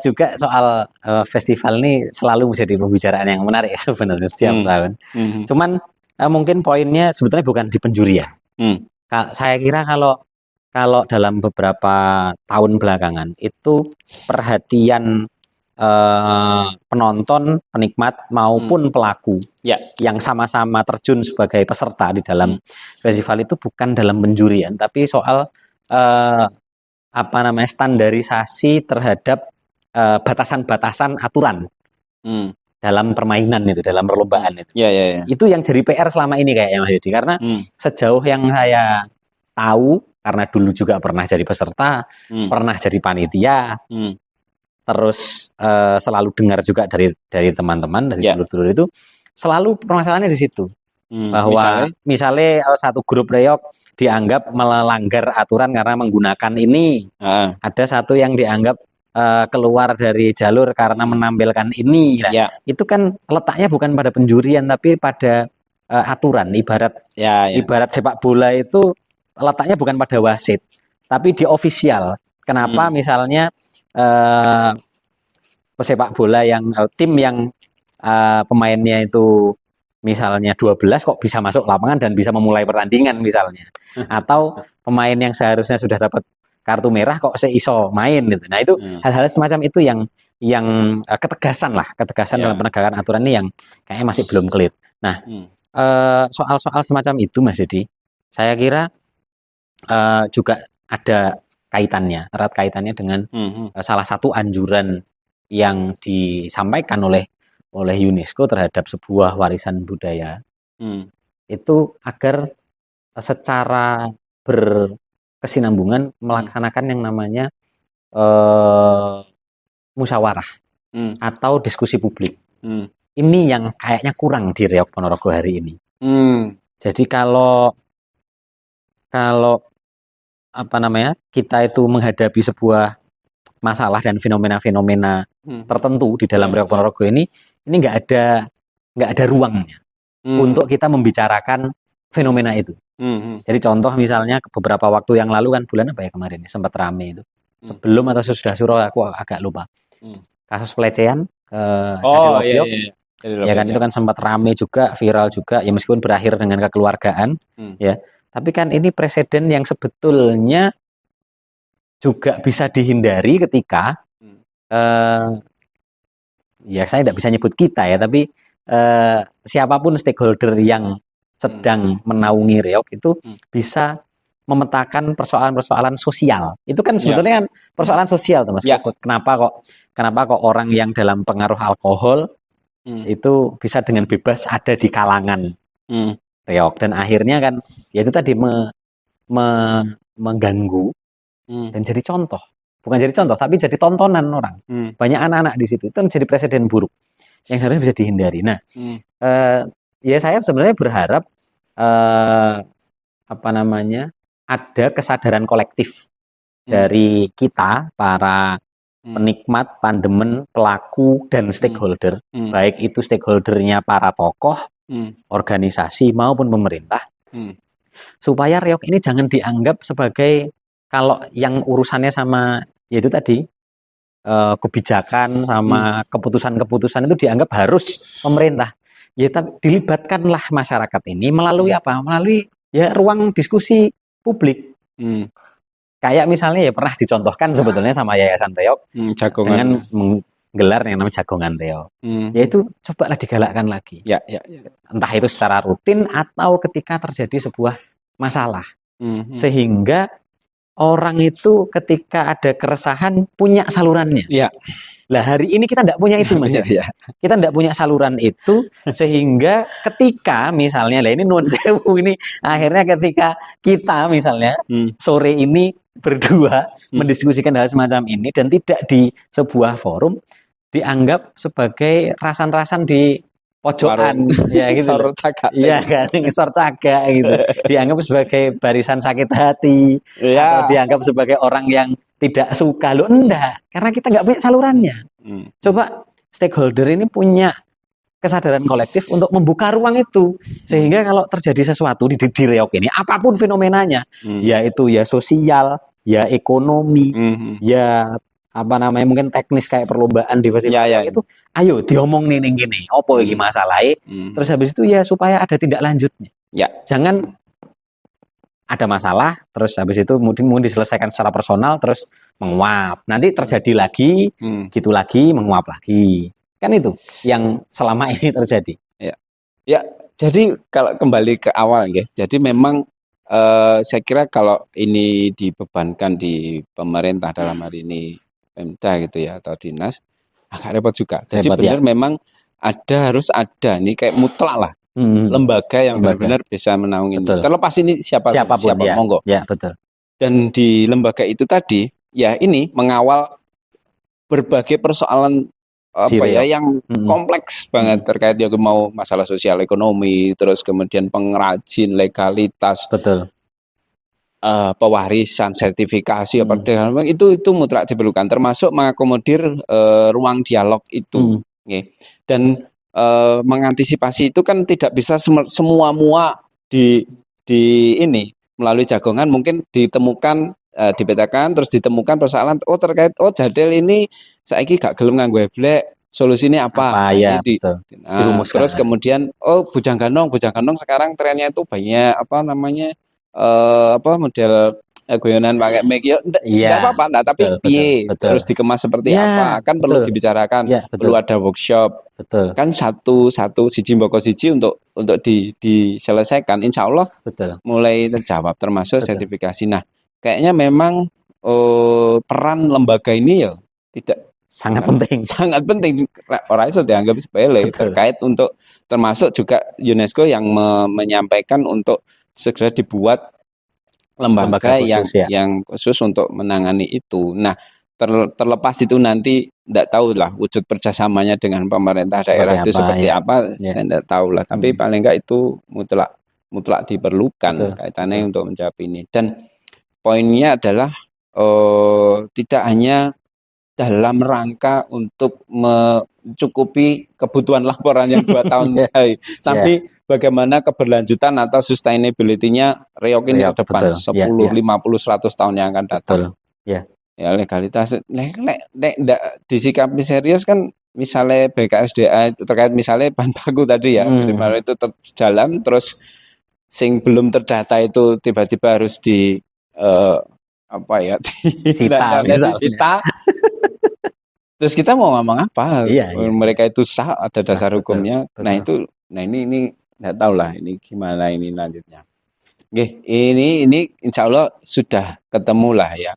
juga soal festival ini selalu menjadi pembicaraan yang menarik sebenarnya setiap tahun. Cuman mungkin poinnya sebetulnya bukan di penjurian. Saya kira kalau dalam beberapa tahun belakangan itu perhatian penonton, penikmat maupun pelaku yang sama-sama terjun sebagai peserta di dalam festival itu bukan dalam penjurian, tapi soal standarisasi terhadap batasan-batasan aturan dalam permainan itu, dalam perlombaan itu. Itu yang jadi PR selama ini kayaknya Mas Yudi, karena sejauh yang saya tahu, karena dulu juga pernah jadi peserta, pernah jadi panitia, terus selalu dengar juga dari teman-teman, dari dulur-dulur itu, selalu permasalahannya di situ. Bahwa misalnya satu grup Reok dianggap melanggar aturan karena menggunakan ini. Ada satu yang dianggap keluar dari jalur karena menampilkan ini. Itu kan letaknya bukan pada penjurian tapi pada aturan. Ibarat sepak bola itu letaknya bukan pada wasit, tapi di ofisial. Kenapa misalnya pesepak bola yang tim yang pemainnya itu misalnya 12 kok bisa masuk lapangan dan bisa memulai pertandingan misalnya, atau pemain yang seharusnya sudah dapat kartu merah kok seiso main gitu. Nah itu hal-hal semacam itu yang ketegasan dalam penegakan aturan ini yang kayaknya masih belum clear. Nah soal-soal semacam itu Mas Yedi, saya kira juga ada erat kaitannya dengan salah satu anjuran yang disampaikan oleh UNESCO terhadap sebuah warisan budaya itu agar secara berkesinambungan melaksanakan yang namanya musyawarah atau diskusi publik. Ini yang kayaknya kurang di Reok Ponorogo hari ini. Jadi kalau kita itu menghadapi sebuah masalah dan fenomena-fenomena tertentu di dalam Reok Ponorogo ini nggak ada ruangnya untuk kita membicarakan fenomena itu. Jadi contoh misalnya beberapa waktu yang lalu kan bulan apa ya kemarin sempat rame itu. Sebelum atau sesudah Suro aku agak lupa. Kasus pelecehan ke Cakil Obyok. Ya kan itu kan sempat rame juga, viral juga ya meskipun berakhir dengan kekeluargaan ya. Tapi kan ini presiden yang sebetulnya juga bisa dihindari ketika ya saya tidak bisa nyebut kita ya, tapi siapapun stakeholder yang sedang menaungi Reog itu bisa memetakan persoalan-persoalan sosial. Itu kan sebetulnya kan persoalan sosial, Mas. Kenapa kok orang yang dalam pengaruh alkohol itu bisa dengan bebas ada di kalangan Reog, dan akhirnya kan ya itu tadi mengganggu dan jadi contoh. Bukan jadi contoh, tapi jadi tontonan orang. Banyak anak-anak di situ. Itu menjadi presiden buruk yang seharusnya bisa dihindari. Nah, ya saya sebenarnya berharap ada kesadaran kolektif dari kita para penikmat, pandemen, pelaku, dan stakeholder. Baik itu stakeholdernya para tokoh, organisasi maupun pemerintah. Supaya Reog ini jangan dianggap sebagai, kalau yang urusannya sama yaitu tadi kebijakan sama keputusan-keputusan itu dianggap harus pemerintah. Ya, tapi dilibatkanlah masyarakat ini melalui apa? Melalui ya ruang diskusi publik. Kayak misalnya ya pernah dicontohkan sebetulnya sama Yayasan Reog dengan menggelar yang namanya Jagongan Reog. Yaitu cobalah digalakkan lagi. Entah itu secara rutin atau ketika terjadi sebuah masalah. Sehingga orang itu ketika ada keresahan punya salurannya. Lah hari ini kita tidak punya itu, Mas. Kita tidak punya saluran itu, sehingga ketika misalnya, lah ini nuwun sewu ini, akhirnya ketika kita misalnya sore ini berdua mendiskusikan hal semacam ini dan tidak di sebuah forum, dianggap sebagai rasan-rasan di pojokan, ya gitu. Iya kan, ngisor cagak gitu. Dianggap sebagai barisan sakit hati, atau dianggap sebagai orang yang tidak suka. Loh enggak, karena kita nggak punya salurannya. Coba stakeholder ini punya kesadaran kolektif untuk membuka ruang itu, sehingga kalau terjadi sesuatu di Reog ini, apapun fenomenanya, ya itu ya sosial, ya ekonomi, ya mungkin teknis kayak perlombaan di festival itu, ayo diomong nih gini, opo iki masalahnya, terus habis itu ya supaya ada tindak lanjutnya. Jangan ada masalah, terus habis itu mungkin diselesaikan secara personal, terus menguap, nanti terjadi lagi, gitu lagi, menguap lagi, kan itu yang selama ini terjadi. Jadi kalau kembali ke awal ya, jadi memang saya kira kalau ini dibebankan di pemerintah dalam hari ini Pemda gitu ya, atau dinas, agak repot juga. Jadi benar memang harus ada nih kayak mutlak lah lembaga yang benar-benar bisa menaungi ini. Terlepas ini siapapun monggo. Ya, betul. Dan di lembaga itu tadi ya ini mengawal berbagai persoalan yang kompleks banget terkait ya, mau masalah sosial ekonomi, terus kemudian pengrajin, legalitas, pewarisan, sertifikasi, itu mutlak diperlukan, termasuk mengakomodir ruang dialog itu. Dan mengantisipasi itu kan tidak bisa semua di ini melalui Jagongan, mungkin ditemukan dipetakan, terus ditemukan persoalan terkait jadel ini saiki gak gelem nganggo eblek, solusinya apa terus kemudian bujang ganong sekarang trennya itu banyak model guyonan pakai mic, enggak apa-apa, tapi piye terus dikemas seperti apa kan perlu dibicarakan, perlu ada workshop, kan satu siji mboko siji untuk diselesaikan, insya Allah mulai terjawab, termasuk sertifikasi. Nah kayaknya memang peran lembaga ini ya sangat penting, orang itu dianggap sepele terkait untuk, termasuk juga UNESCO yang menyampaikan untuk segera dibuat lembaga khusus, yang khusus untuk menangani itu. Nah terlepas itu nanti tidak tahu lah wujud kerjasamanya dengan pemerintah daerah itu seperti apa, saya tidak tahu lah, tapi paling enggak itu mutlak diperlukan kaitannya untuk menjawab ini. Dan poinnya adalah tidak hanya dalam rangka untuk mencukupi kebutuhan laporan yang 2 tahun tapi bagaimana keberlanjutan atau sustainability-nya Reog ini ke depan 10, 50, 100 tahun yang akan datang. Ya legalitas disikapi serius kan, misalnya BKSDA itu terkait misalnya bahan baku tadi ya, itu tetap jalan, terus sing belum terdata itu tiba-tiba harus di Sita, misalnya. disita. Terus kita mau ngomong apa? Iya. Mereka itu sah, ada dasar Betul, hukumnya. betul. Nah ini nggak tahu lah ini gimana ini lanjutnya. Oke, ini insya Allah sudah ketemu lah ya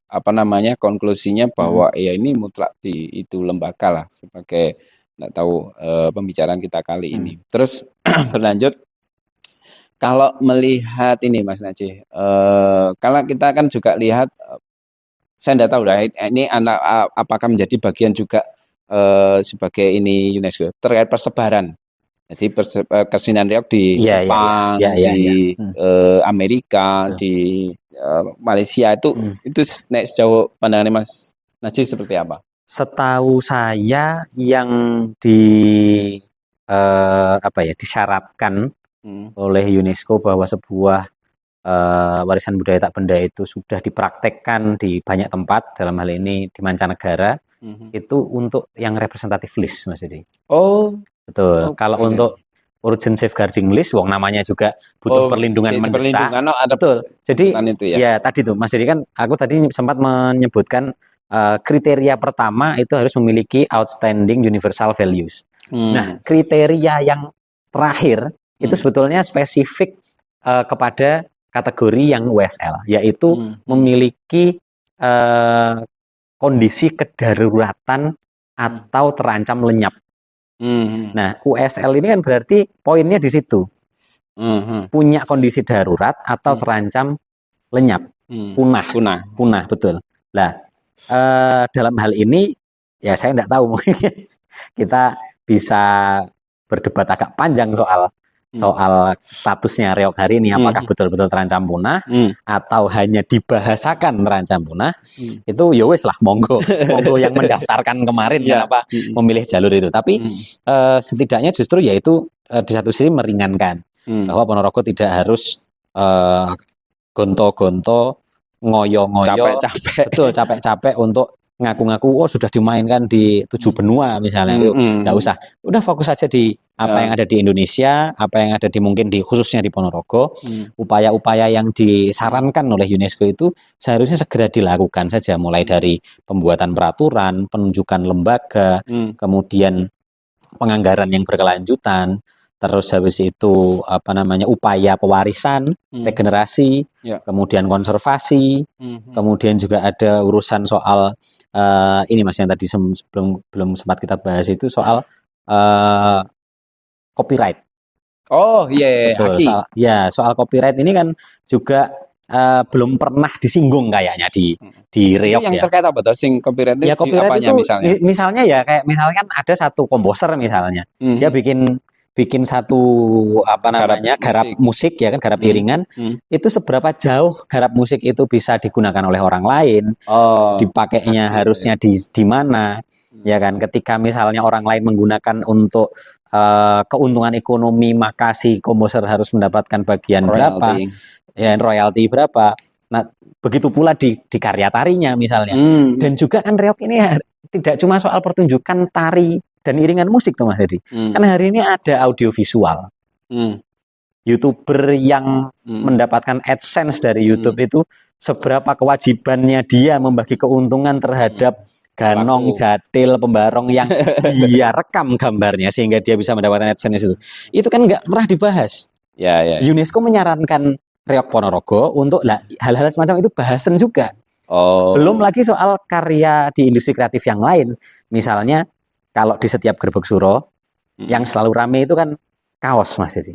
konklusinya bahwa ya ini mutlak di itu lembaga lah sebagai nggak tahu pembicaraan kita kali ini. Terus berlanjut. Kalau melihat ini Mas Najih, kalau kita kan juga lihat, saya tidak tahu lah ini apakah menjadi bagian juga sebagai ini UNESCO terkait persebaran. Jadi kesenian reog di Jepang, di Amerika, di Malaysia itu sejauh pandangan Mas Najih seperti apa? Setahu saya yang disyaratkan oleh UNESCO bahwa sebuah warisan budaya tak benda itu sudah dipraktekkan di banyak tempat, dalam hal ini di mancanegara, itu untuk yang representative list, Mas Dedi. Oh, betul. Kalau untuk urgent safeguarding list, namanya juga butuh perlindungan mendesak. Betul. Jadi itu ya tadi tuh Mas Dedi kan, aku tadi sempat menyebutkan kriteria pertama itu harus memiliki outstanding universal values. Nah, kriteria yang terakhir itu sebetulnya spesifik kepada kategori yang USL, yaitu memiliki kondisi kedaruratan atau terancam lenyap. Nah, USL ini kan berarti poinnya di situ. Punya kondisi darurat atau terancam lenyap, punah, betul. Nah, dalam hal ini ya saya tidak tahu, mungkin kita bisa berdebat agak panjang soal statusnya reog hari ini, apakah betul-betul terancam punah atau hanya dibahasakan terancam punah. Itu ya wis lah, monggo yang mendaftarkan kemarin kenapa memilih jalur itu. Tapi setidaknya justru yaitu di satu sisi meringankan bahwa Ponorogo tidak harus gonto-gonto, ngoyo-ngoyo, capek-capek untuk ngaku-ngaku sudah dimainkan di 7 benua misalnya. Nggak usah, udah fokus saja di apa yang ada di Indonesia, apa yang ada mungkin khususnya di Ponorogo. Upaya-upaya yang disarankan oleh UNESCO itu seharusnya segera dilakukan saja, mulai dari pembuatan peraturan, penunjukan lembaga, kemudian penganggaran yang berkelanjutan, terus habis itu upaya pewarisan, regenerasi, kemudian konservasi, kemudian juga ada urusan soal ini Mas yang tadi belum sempat kita bahas itu soal copyright. Oh iya, betul. Soal copyright ini kan juga belum pernah disinggung kayaknya di reog yang terkait apa tuh sing copyright itu? Ya copyright itu misalnya ya kayak misalkan ada satu komposer misalnya, dia bikin satu garap musik ya kan, garap iringan, itu seberapa jauh garap musik itu bisa digunakan oleh orang lain, dipakainya harusnya di mana, ya kan? Ketika misalnya orang lain menggunakan untuk keuntungan ekonomi, maka si komposer harus mendapatkan bagian berapa, ya royalti berapa. Nah, begitu pula di karya tarinya misalnya. Dan juga kan reog ini tidak cuma soal pertunjukan tari dan iringan musik tuh Mas Hedi. Kan hari ini ada audiovisual. YouTuber yang mendapatkan AdSense dari YouTube itu seberapa kewajibannya dia membagi keuntungan terhadap ganong, jadil, pembarong yang dia rekam gambarnya sehingga dia bisa mendapatkan AdSense itu. Itu kan nggak pernah dibahas. UNESCO menyarankan reog Ponorogo untuk hal-hal semacam itu bahasan juga. Belum lagi soal karya di industri kreatif yang lain. Misalnya kalau di setiap gerbek suro yang selalu rame itu kan kaos Mas Jadi.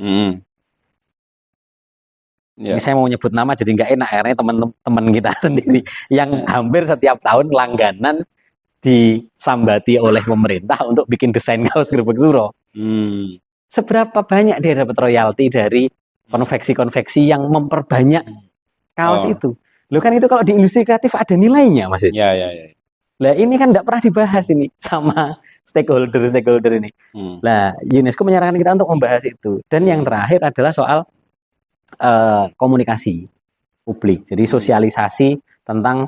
Ini saya mau nyebut nama jadi nggak enak, akhirnya teman-teman kita sendiri yang hampir setiap tahun langganan disambati oleh pemerintah untuk bikin desain kaos gerbek suro. Seberapa banyak dia dapat royalti dari konveksi-konveksi yang memperbanyak kaos itu? Loh kan itu kalau di industri kreatif ada nilainya Mas. Lah ini kan tidak pernah dibahas ini sama stakeholder ini. Nah, UNESCO menyarankan kita untuk membahas itu. Dan yang terakhir adalah soal komunikasi publik. Jadi sosialisasi tentang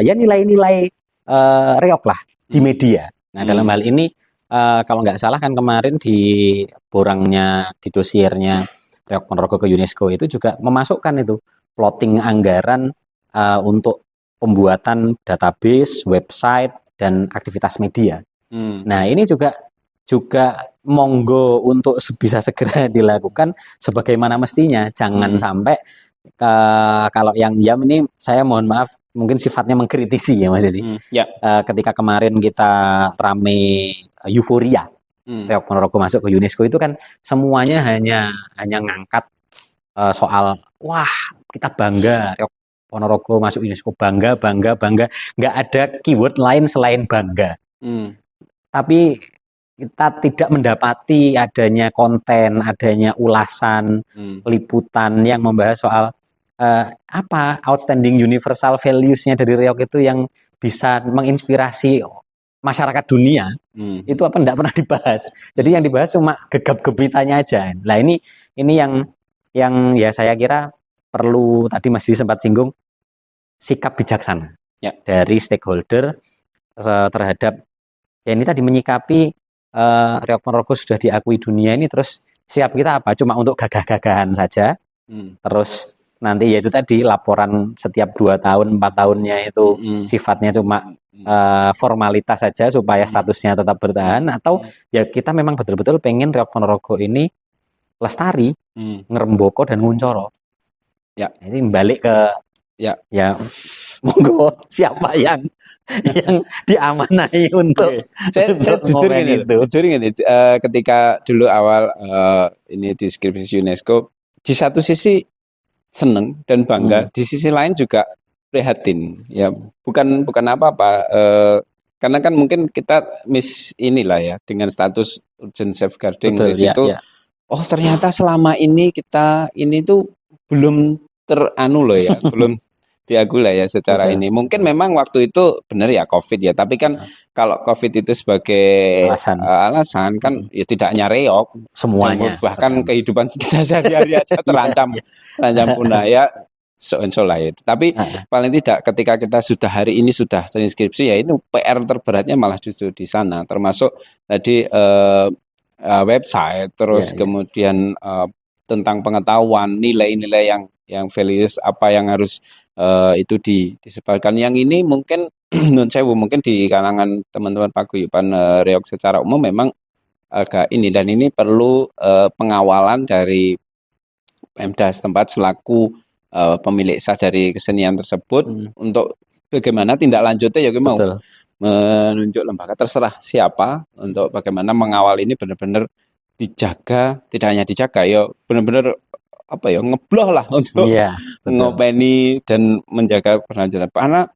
nilai-nilai reog lah di media. Nah, dalam hal ini kalau nggak salah kan kemarin di borangnya, di dosiernya Reok Ponorogo ke UNESCO itu juga memasukkan itu plotting anggaran untuk pembuatan database, website, dan aktivitas media. Nah, ini juga monggo untuk bisa segera dilakukan sebagaimana mestinya. Jangan sampai kalau yang diam ini, saya mohon maaf, mungkin sifatnya mengkritisi ya Mas Dedi. Ketika kemarin kita rame euforia Reok Ponorogo masuk ke UNESCO itu kan semuanya hanya ngangkat soal wah kita bangga Reok Ponorogo masuk UNESCO, bangga. Nggak ada keyword lain selain bangga. Tapi kita tidak mendapati adanya konten, adanya ulasan, liputan yang membahas soal apa outstanding universal values-nya dari Reok itu yang bisa menginspirasi masyarakat dunia. Itu apa enggak pernah dibahas. Jadi yang dibahas cuma gegap-gebitannya aja. Nah, ini yang ya saya kira perlu, tadi Mas Didi sempat singgung, sikap bijaksana dari stakeholder terhadap ya ini tadi menyikapi Reok Ponorogo sudah diakui dunia ini, terus siap kita apa? Cuma untuk gagah-gagahan saja. Terus nanti ya itu tadi laporan setiap 2 tahun 4 tahunnya itu sifatnya cuma formalitas saja supaya statusnya tetap bertahan, atau ya kita memang betul-betul pengen Reok Ponorogo ini lestari, ngeremboko dan nguncoro. Ini balik ke ya monggo siapa yang diamanai untuk saya jujur ini ketika dulu awal ini di skripsi UNESCO, di satu sisi seneng dan bangga, di sisi lain juga prihatin ya, bukan apa-apa karena kan mungkin kita miss inilah ya dengan status urgent safeguarding list itu. Oh ternyata selama ini kita ini tuh belum teranu loh ya, belum diakui lah ya secara ini. Mungkin memang waktu itu benar ya COVID ya, tapi kan kalau COVID itu sebagai alasan kan ya tidak hanya Reok, semuanya, bahkan kehidupan kita sehari-hari aja terancam punah ya, lah itu. Tapi paling tidak ketika kita sudah hari ini sudah transkripsi ya, itu PR terberatnya malah justru di sana, termasuk tadi website, terus kemudian tentang pengetahuan, nilai-nilai yang values apa yang harus itu disebarkan. Yang ini mungkin menurut saya mungkin di kalangan teman-teman paguyuban Reok secara umum memang agak ini, dan ini perlu pengawalan dari Pemda setempat selaku pemilik sah dari kesenian tersebut untuk bagaimana tindak lanjutnya. Ya mau menunjuk lembaga, terserah siapa, untuk bagaimana mengawal ini benar-benar dijaga, tidak hanya dijaga ya benar-benar apa ya, ngebloh lah untuk ngopeni dan menjaga keberlanjutan. Karena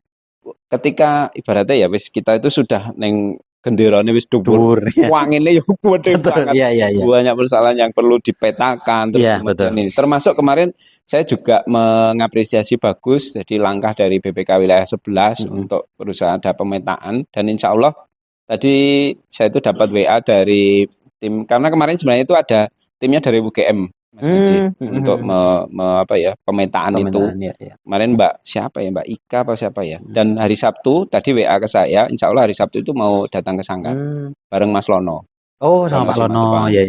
ketika ibaratnya ya wis kita itu sudah neng genderane wis dhuwur, wangine yo gede banget. Banyak persoalan yang perlu dipetakan terus kemudian ini. Termasuk kemarin saya juga mengapresiasi bagus jadi langkah dari BPK wilayah 11 untuk berusaha ada pemetaan, dan insya Allah tadi saya itu dapat WA dari tim, karena kemarin sebenarnya itu ada timnya dari UGM Mas Haji untuk pemetaan itu. Kemarin Mbak siapa ya, Mbak Ika apa siapa ya. Dan hari Sabtu tadi WA ke saya, insya Allah hari Sabtu itu mau datang ke Sanggar bareng Mas Lono. Oh sama Pak Lono, ya.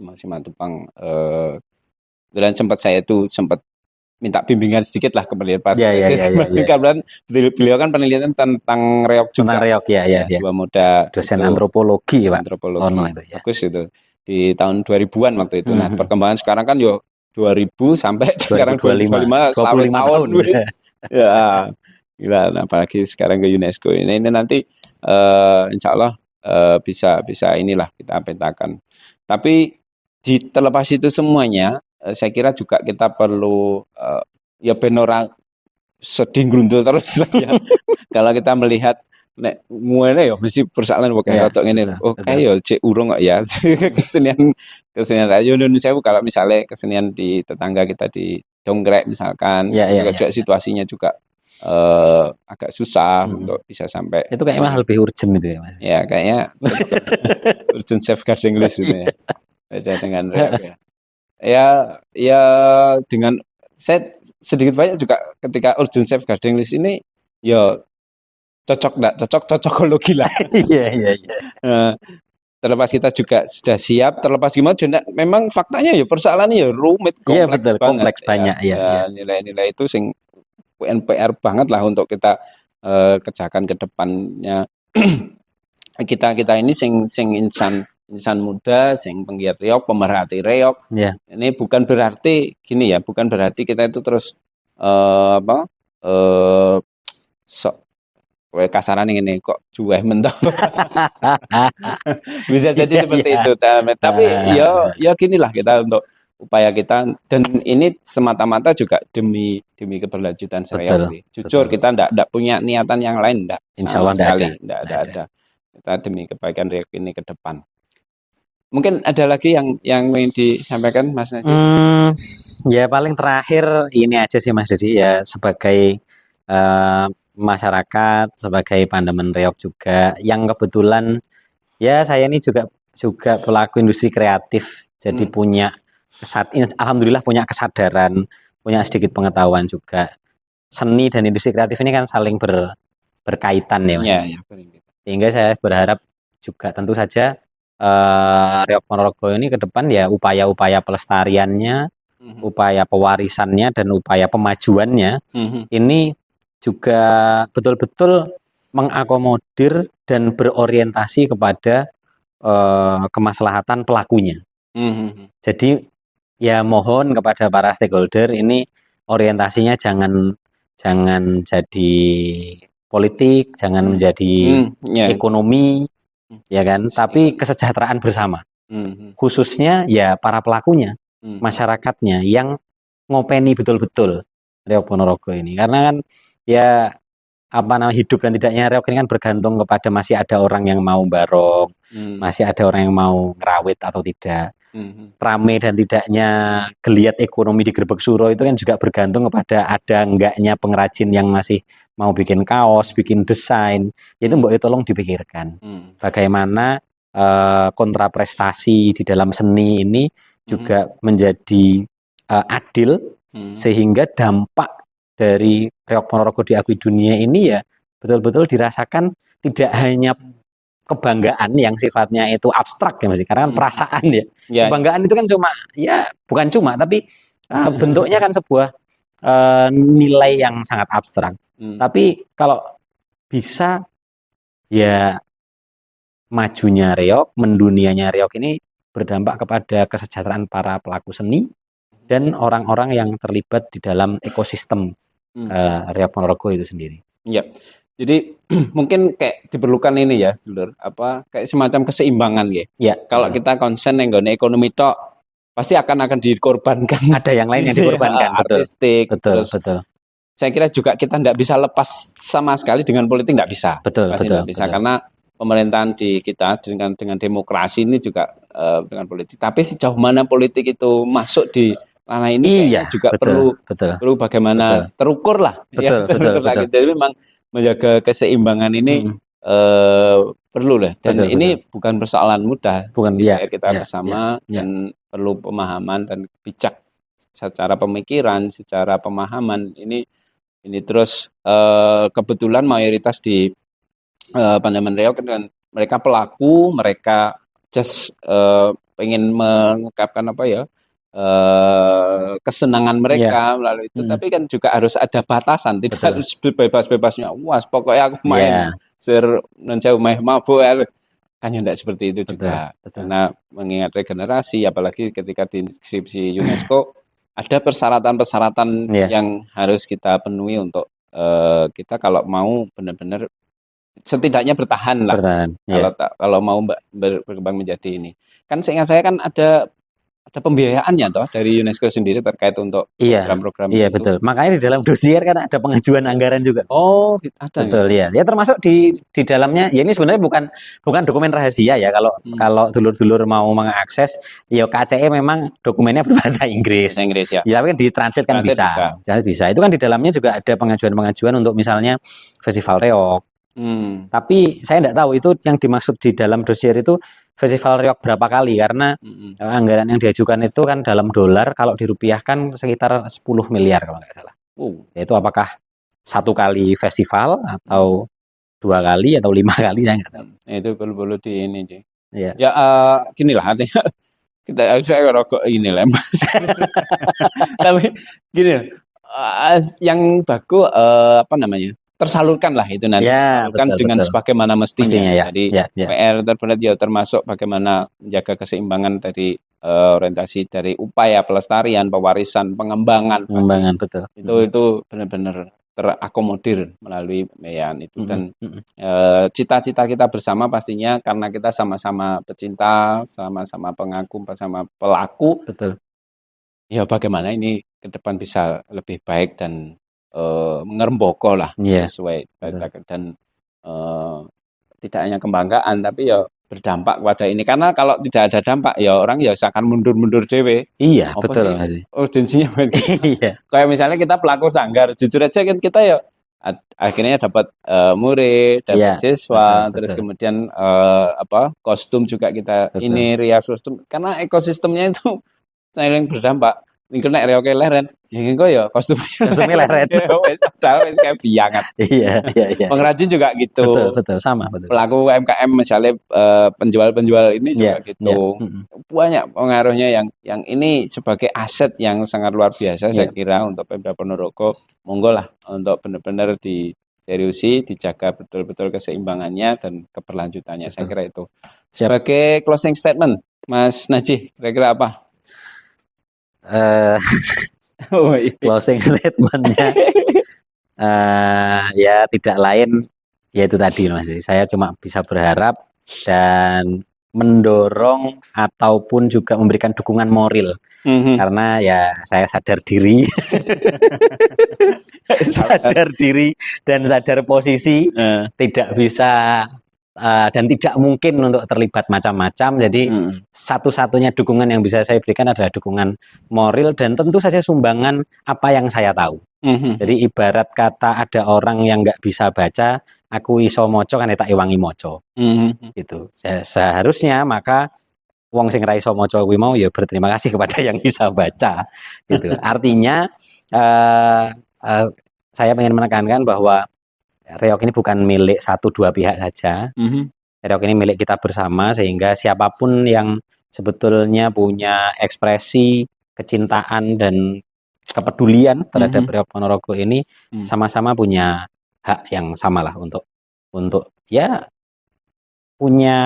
Mas Simatupang. Dan saya sempat minta bimbingan sedikit lah ke penelitian pas. Karena beliau kan penelitian tentang Reok juga. Tentang Reok ya. Dua muda dosen antropologi Pak. Antropologi. Bagus itu. Di tahun 2000-an waktu itu. Nah, perkembangan sekarang kan 2000 sampai sekarang 2025 tahun. Ya. Gila, apalagi sekarang ke UNESCO. Ini nanti insya Allah bisa inilah kita petakan. Tapi terlepas itu semuanya, saya kira juga kita perlu ya benora sedih grundul terus lah ya. Kalau kita melihat nek muene ya mesti persoalan kok kayak tok ngene. Oh kayak cek urung kok ya. kesenian rayo Indonesia kalau misalnya kesenian di tetangga kita di Donggrek misalkan, juga situasinya juga agak susah untuk bisa sampai. Itu kayaknya lebih urgent itu ya Mas. Ya kayaknya urgent safeguarding list itu ya. Beda dengan ya dengan saya sedikit banyak juga ketika urgent safeguarding list ini ya cocok cocokologi lah. Iya. terlepas kita juga sudah siap, terlepas gimana juga memang faktanya ya persoalannya ya rumit, Iya kompleks betul, banget kompleks banyak ya. ya, nilai-nilai itu sing NPR banget lah untuk kita kerjakan ke depannya. kita ini sing insan muda, sing penggiat reog, pemerhati reog. Ya. Ini bukan berarti gini ya, bukan berarti kita itu terus sok kasaran ini kok juweh mentok. Bisa jadi seperti itu. Tapi ya ginilah kita untuk upaya kita, dan ini semata-mata juga demi keberlanjutan reog. Jujur kita enggak punya niatan yang lain, enggak. Insya Allah enggak ada. Kita demi kebaikan reog ini ke depan. Mungkin ada lagi yang ingin disampaikan Mas Najib? Ya paling terakhir ini aja sih Mas Dedi, ya sebagai masyarakat, sebagai pandemen reog juga yang kebetulan ya saya ini juga pelaku industri kreatif, jadi punya alhamdulillah punya kesadaran, punya sedikit pengetahuan juga. Seni dan industri kreatif ini kan saling berkaitan ya Mas. Ya. Sehingga saya berharap juga tentu saja Reog Ponorogo ini ke depan ya upaya-upaya pelestariannya, upaya pewarisannya dan upaya pemajuannya ini juga betul-betul mengakomodir dan berorientasi kepada kemaslahatan pelakunya. Jadi ya mohon kepada para stakeholder ini orientasinya jangan jadi politik, jangan menjadi ekonomi, ya kan? Tapi kesejahteraan bersama. Khususnya ya para pelakunya, masyarakatnya yang ngopeni betul-betul Reog Ponorogo ini. Karena kan ya hidup dan tidaknya reog ini kan bergantung kepada masih ada orang yang mau barong, masih ada orang yang mau ngerawit atau tidak. Rame dan tidaknya geliat ekonomi di Grebeg Suro itu kan juga bergantung kepada ada enggaknya pengrajin yang masih mau bikin kaos, bikin desain. Itu mbok tolong dipikirkan. Bagaimana kontraprestasi di dalam seni ini juga menjadi adil, sehingga dampak dari Reog Ponorogo diakui dunia ini ya betul-betul dirasakan, tidak hanya kebanggaan yang sifatnya itu abstrak ya Mas, karena kan perasaan ya. Kebanggaan itu kan bukan cuma tapi bentuknya kan sebuah nilai yang sangat abstrak. Tapi kalau bisa ya majunya reog, mendunianya reog ini berdampak kepada kesejahteraan para pelaku seni dan orang-orang yang terlibat di dalam ekosistem Reog Ponorogo itu sendiri. Ya. Jadi mungkin kayak diperlukan ini ya, Dulur, kayak semacam keseimbangan ya. Ya. Kalau kita konsen nggone ekonomi tok, pasti akan dikorbankan. Ada yang lain yang dikorbankan, artistik. Betul. Saya kira juga kita tidak bisa lepas sama sekali dengan politik, tidak bisa. Betul. Karena pemerintahan di kita dengan demokrasi ini juga dengan politik. Tapi sejauh mana politik itu masuk di ranah ini juga perlu bagaimana terukur lah. Betul. Jadi memang menjaga keseimbangan ini perlu lah. Dan ini bukan persoalan mudah. Kita bersama dan perlu pemahaman dan bijak secara pemikiran, secara pemahaman. Ini terus kebetulan mayoritas di pandemen reog kan mereka pelaku, mereka just pengen mengungkapkan kesenangan mereka melalui itu, tapi kan juga harus ada batasan, tidak harus bebas-bebasnya. Wah, pokoknya aku main jauh main mabuk kan tidak seperti itu juga. Karena mengingat regenerasi, apalagi ketika di inskripsi UNESCO ada persyaratan-persyaratan yang harus kita penuhi untuk kita kalau mau benar-benar setidaknya bertahan lah. Kalau mau berkembang menjadi ini. Kan seingat saya kan ada pembiayaannya toh dari UNESCO sendiri terkait untuk program-program itu. Iya betul. Makanya di dalam dossier kan ada pengajuan anggaran juga. Oh, ada. Betul ya. Ya termasuk di dalamnya. Ya ini sebenarnya bukan dokumen rahasia ya. Kalau dulur-dulur mau mengakses, ya KCE memang dokumennya berbahasa Inggris. Ya. Ya tapi kan ditranslate kan bisa. Itu kan di dalamnya juga ada pengajuan-pengajuan untuk misalnya festival reog. Tapi saya tidak tahu itu yang dimaksud di dalam dossier itu festival reog berapa kali, karena anggaran yang diajukan itu kan dalam dolar, kalau dirupiahkan sekitar 10 miliar kalau nggak salah. Itu apakah satu kali festival atau 2 kali atau 5 kali, saya nggak tahu. Itu perlu di ini. Iya. Ya gini lah artinya kita saya rokok ini lah Mas. Tapi gini, yang bagus apa namanya? Tersalurkan lah itu nanti Ya, tersalurkan betul dengan betul. sebagaimana mestinya. Mestinya ya. Jadi Ya, ya. PR terberat ya termasuk bagaimana menjaga keseimbangan dari orientasi dari upaya pelestarian, pewarisan, pengembangan. Pengembangan betul. Itu benar-benar terakomodir melalui meyan itu dan cita-cita kita bersama pastinya karena kita sama-sama pecinta, sama-sama pengaku, sama pelaku. Betul. Ya bagaimana ini ke depan bisa lebih baik dan mengeremboko lah Iya, sesuai betul. dan tidak hanya kebanggaan tapi ya berdampak kepada ini karena kalau tidak ada dampak ya orang ya seakan mundur-mundur dewe. Iya, Apa betul sih Mas. urgensinya buat kita? Iya, Kayak misalnya kita pelaku sanggar, jujur aja kan kita ya akhirnya dapat murid, dapat iya, siswa, betul terus betul kemudian apa kostum juga kita betul. ini rias kostum karena ekosistemnya itu saling berdampak. Ini kena reoke leren, ya kok ya kostumnya Konsumnya leren. ya wes padahal wes kayak biangan. Iya, iya, iya. Pengrajin juga Betul gitu. betul sama betul. Pelaku UMKM misalnya penjual-penjual ini Iya, juga iya. gitu. Banyak pengaruhnya yang ini sebagai aset yang sangat luar biasa saya Iya. kira untuk Pemda Ponorogo. Monggo lah untuk benar-benar diseriusi, dijaga betul-betul keseimbangannya dan keberlanjutannya. Saya Betul. kira itu. Siap. Sebagai closing statement, Mas Najih, kira-kira apa? Oh, iya. Closing statement-nya ya tidak lain yaitu tadi Mas. Saya cuma bisa berharap dan mendorong ataupun juga memberikan dukungan moral karena ya saya sadar diri sadar diri dan sadar posisi tidak bisa dan tidak mungkin untuk terlibat macam-macam. Jadi satu-satunya dukungan yang bisa saya berikan adalah dukungan moral dan tentu saja sumbangan apa yang saya tahu. Jadi ibarat kata ada orang yang nggak bisa baca, aku iso moco kan tak iwangi moco. Gitu. Seharusnya maka wong sing ra iso maca kuwi mau ya berterima kasih kepada yang bisa baca gitu. Artinya saya ingin menekankan bahwa reog ini bukan milik satu dua pihak saja. Reog ini milik kita bersama sehingga siapapun yang sebetulnya punya ekspresi kecintaan dan kepedulian terhadap Reog Ponorogo ini sama-sama punya hak yang sama lah untuk ya punya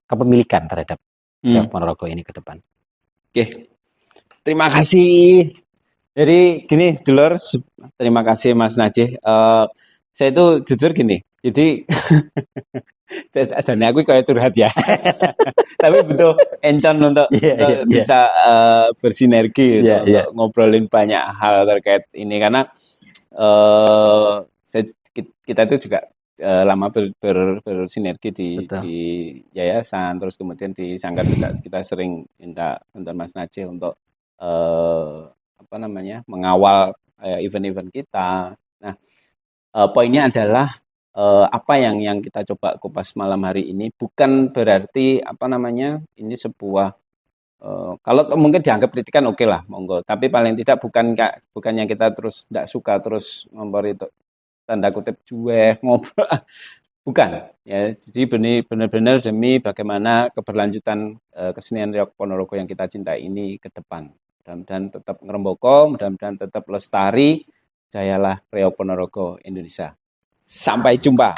kepemilikan terhadap Reog Ponorogo ini ke depan. Oke, terima kasih. Jadi gini, dulur, terima kasih Mas Najih. Saya itu jujur gini, jadi dan aku kayak curhat ya, tapi butuh encon untuk bisa bersinergi untuk ngobrolin banyak hal terkait ini karena kita itu juga lama bersinergi di yayasan, terus kemudian di Sanggar juga kita sering minta Mas Najih untuk apa namanya mengawal event-event kita. Nah, poinnya adalah apa yang kita coba kupas malam hari ini bukan berarti apa namanya ini sebuah kalau mungkin dianggap kritikan oke lah monggo, tapi paling tidak bukannya kita terus tidak suka terus ngobrol itu tanda kutip cuek ngobrol bukan ya, jadi benar-benar demi bagaimana keberlanjutan kesenian Reog Ponorogo yang kita cintai ini ke depan. Mudah-mudahan tetap ngeremboko, mudah-mudahan tetap lestari. Jayalah Reog Ponorogo Indonesia. Sampai jumpa.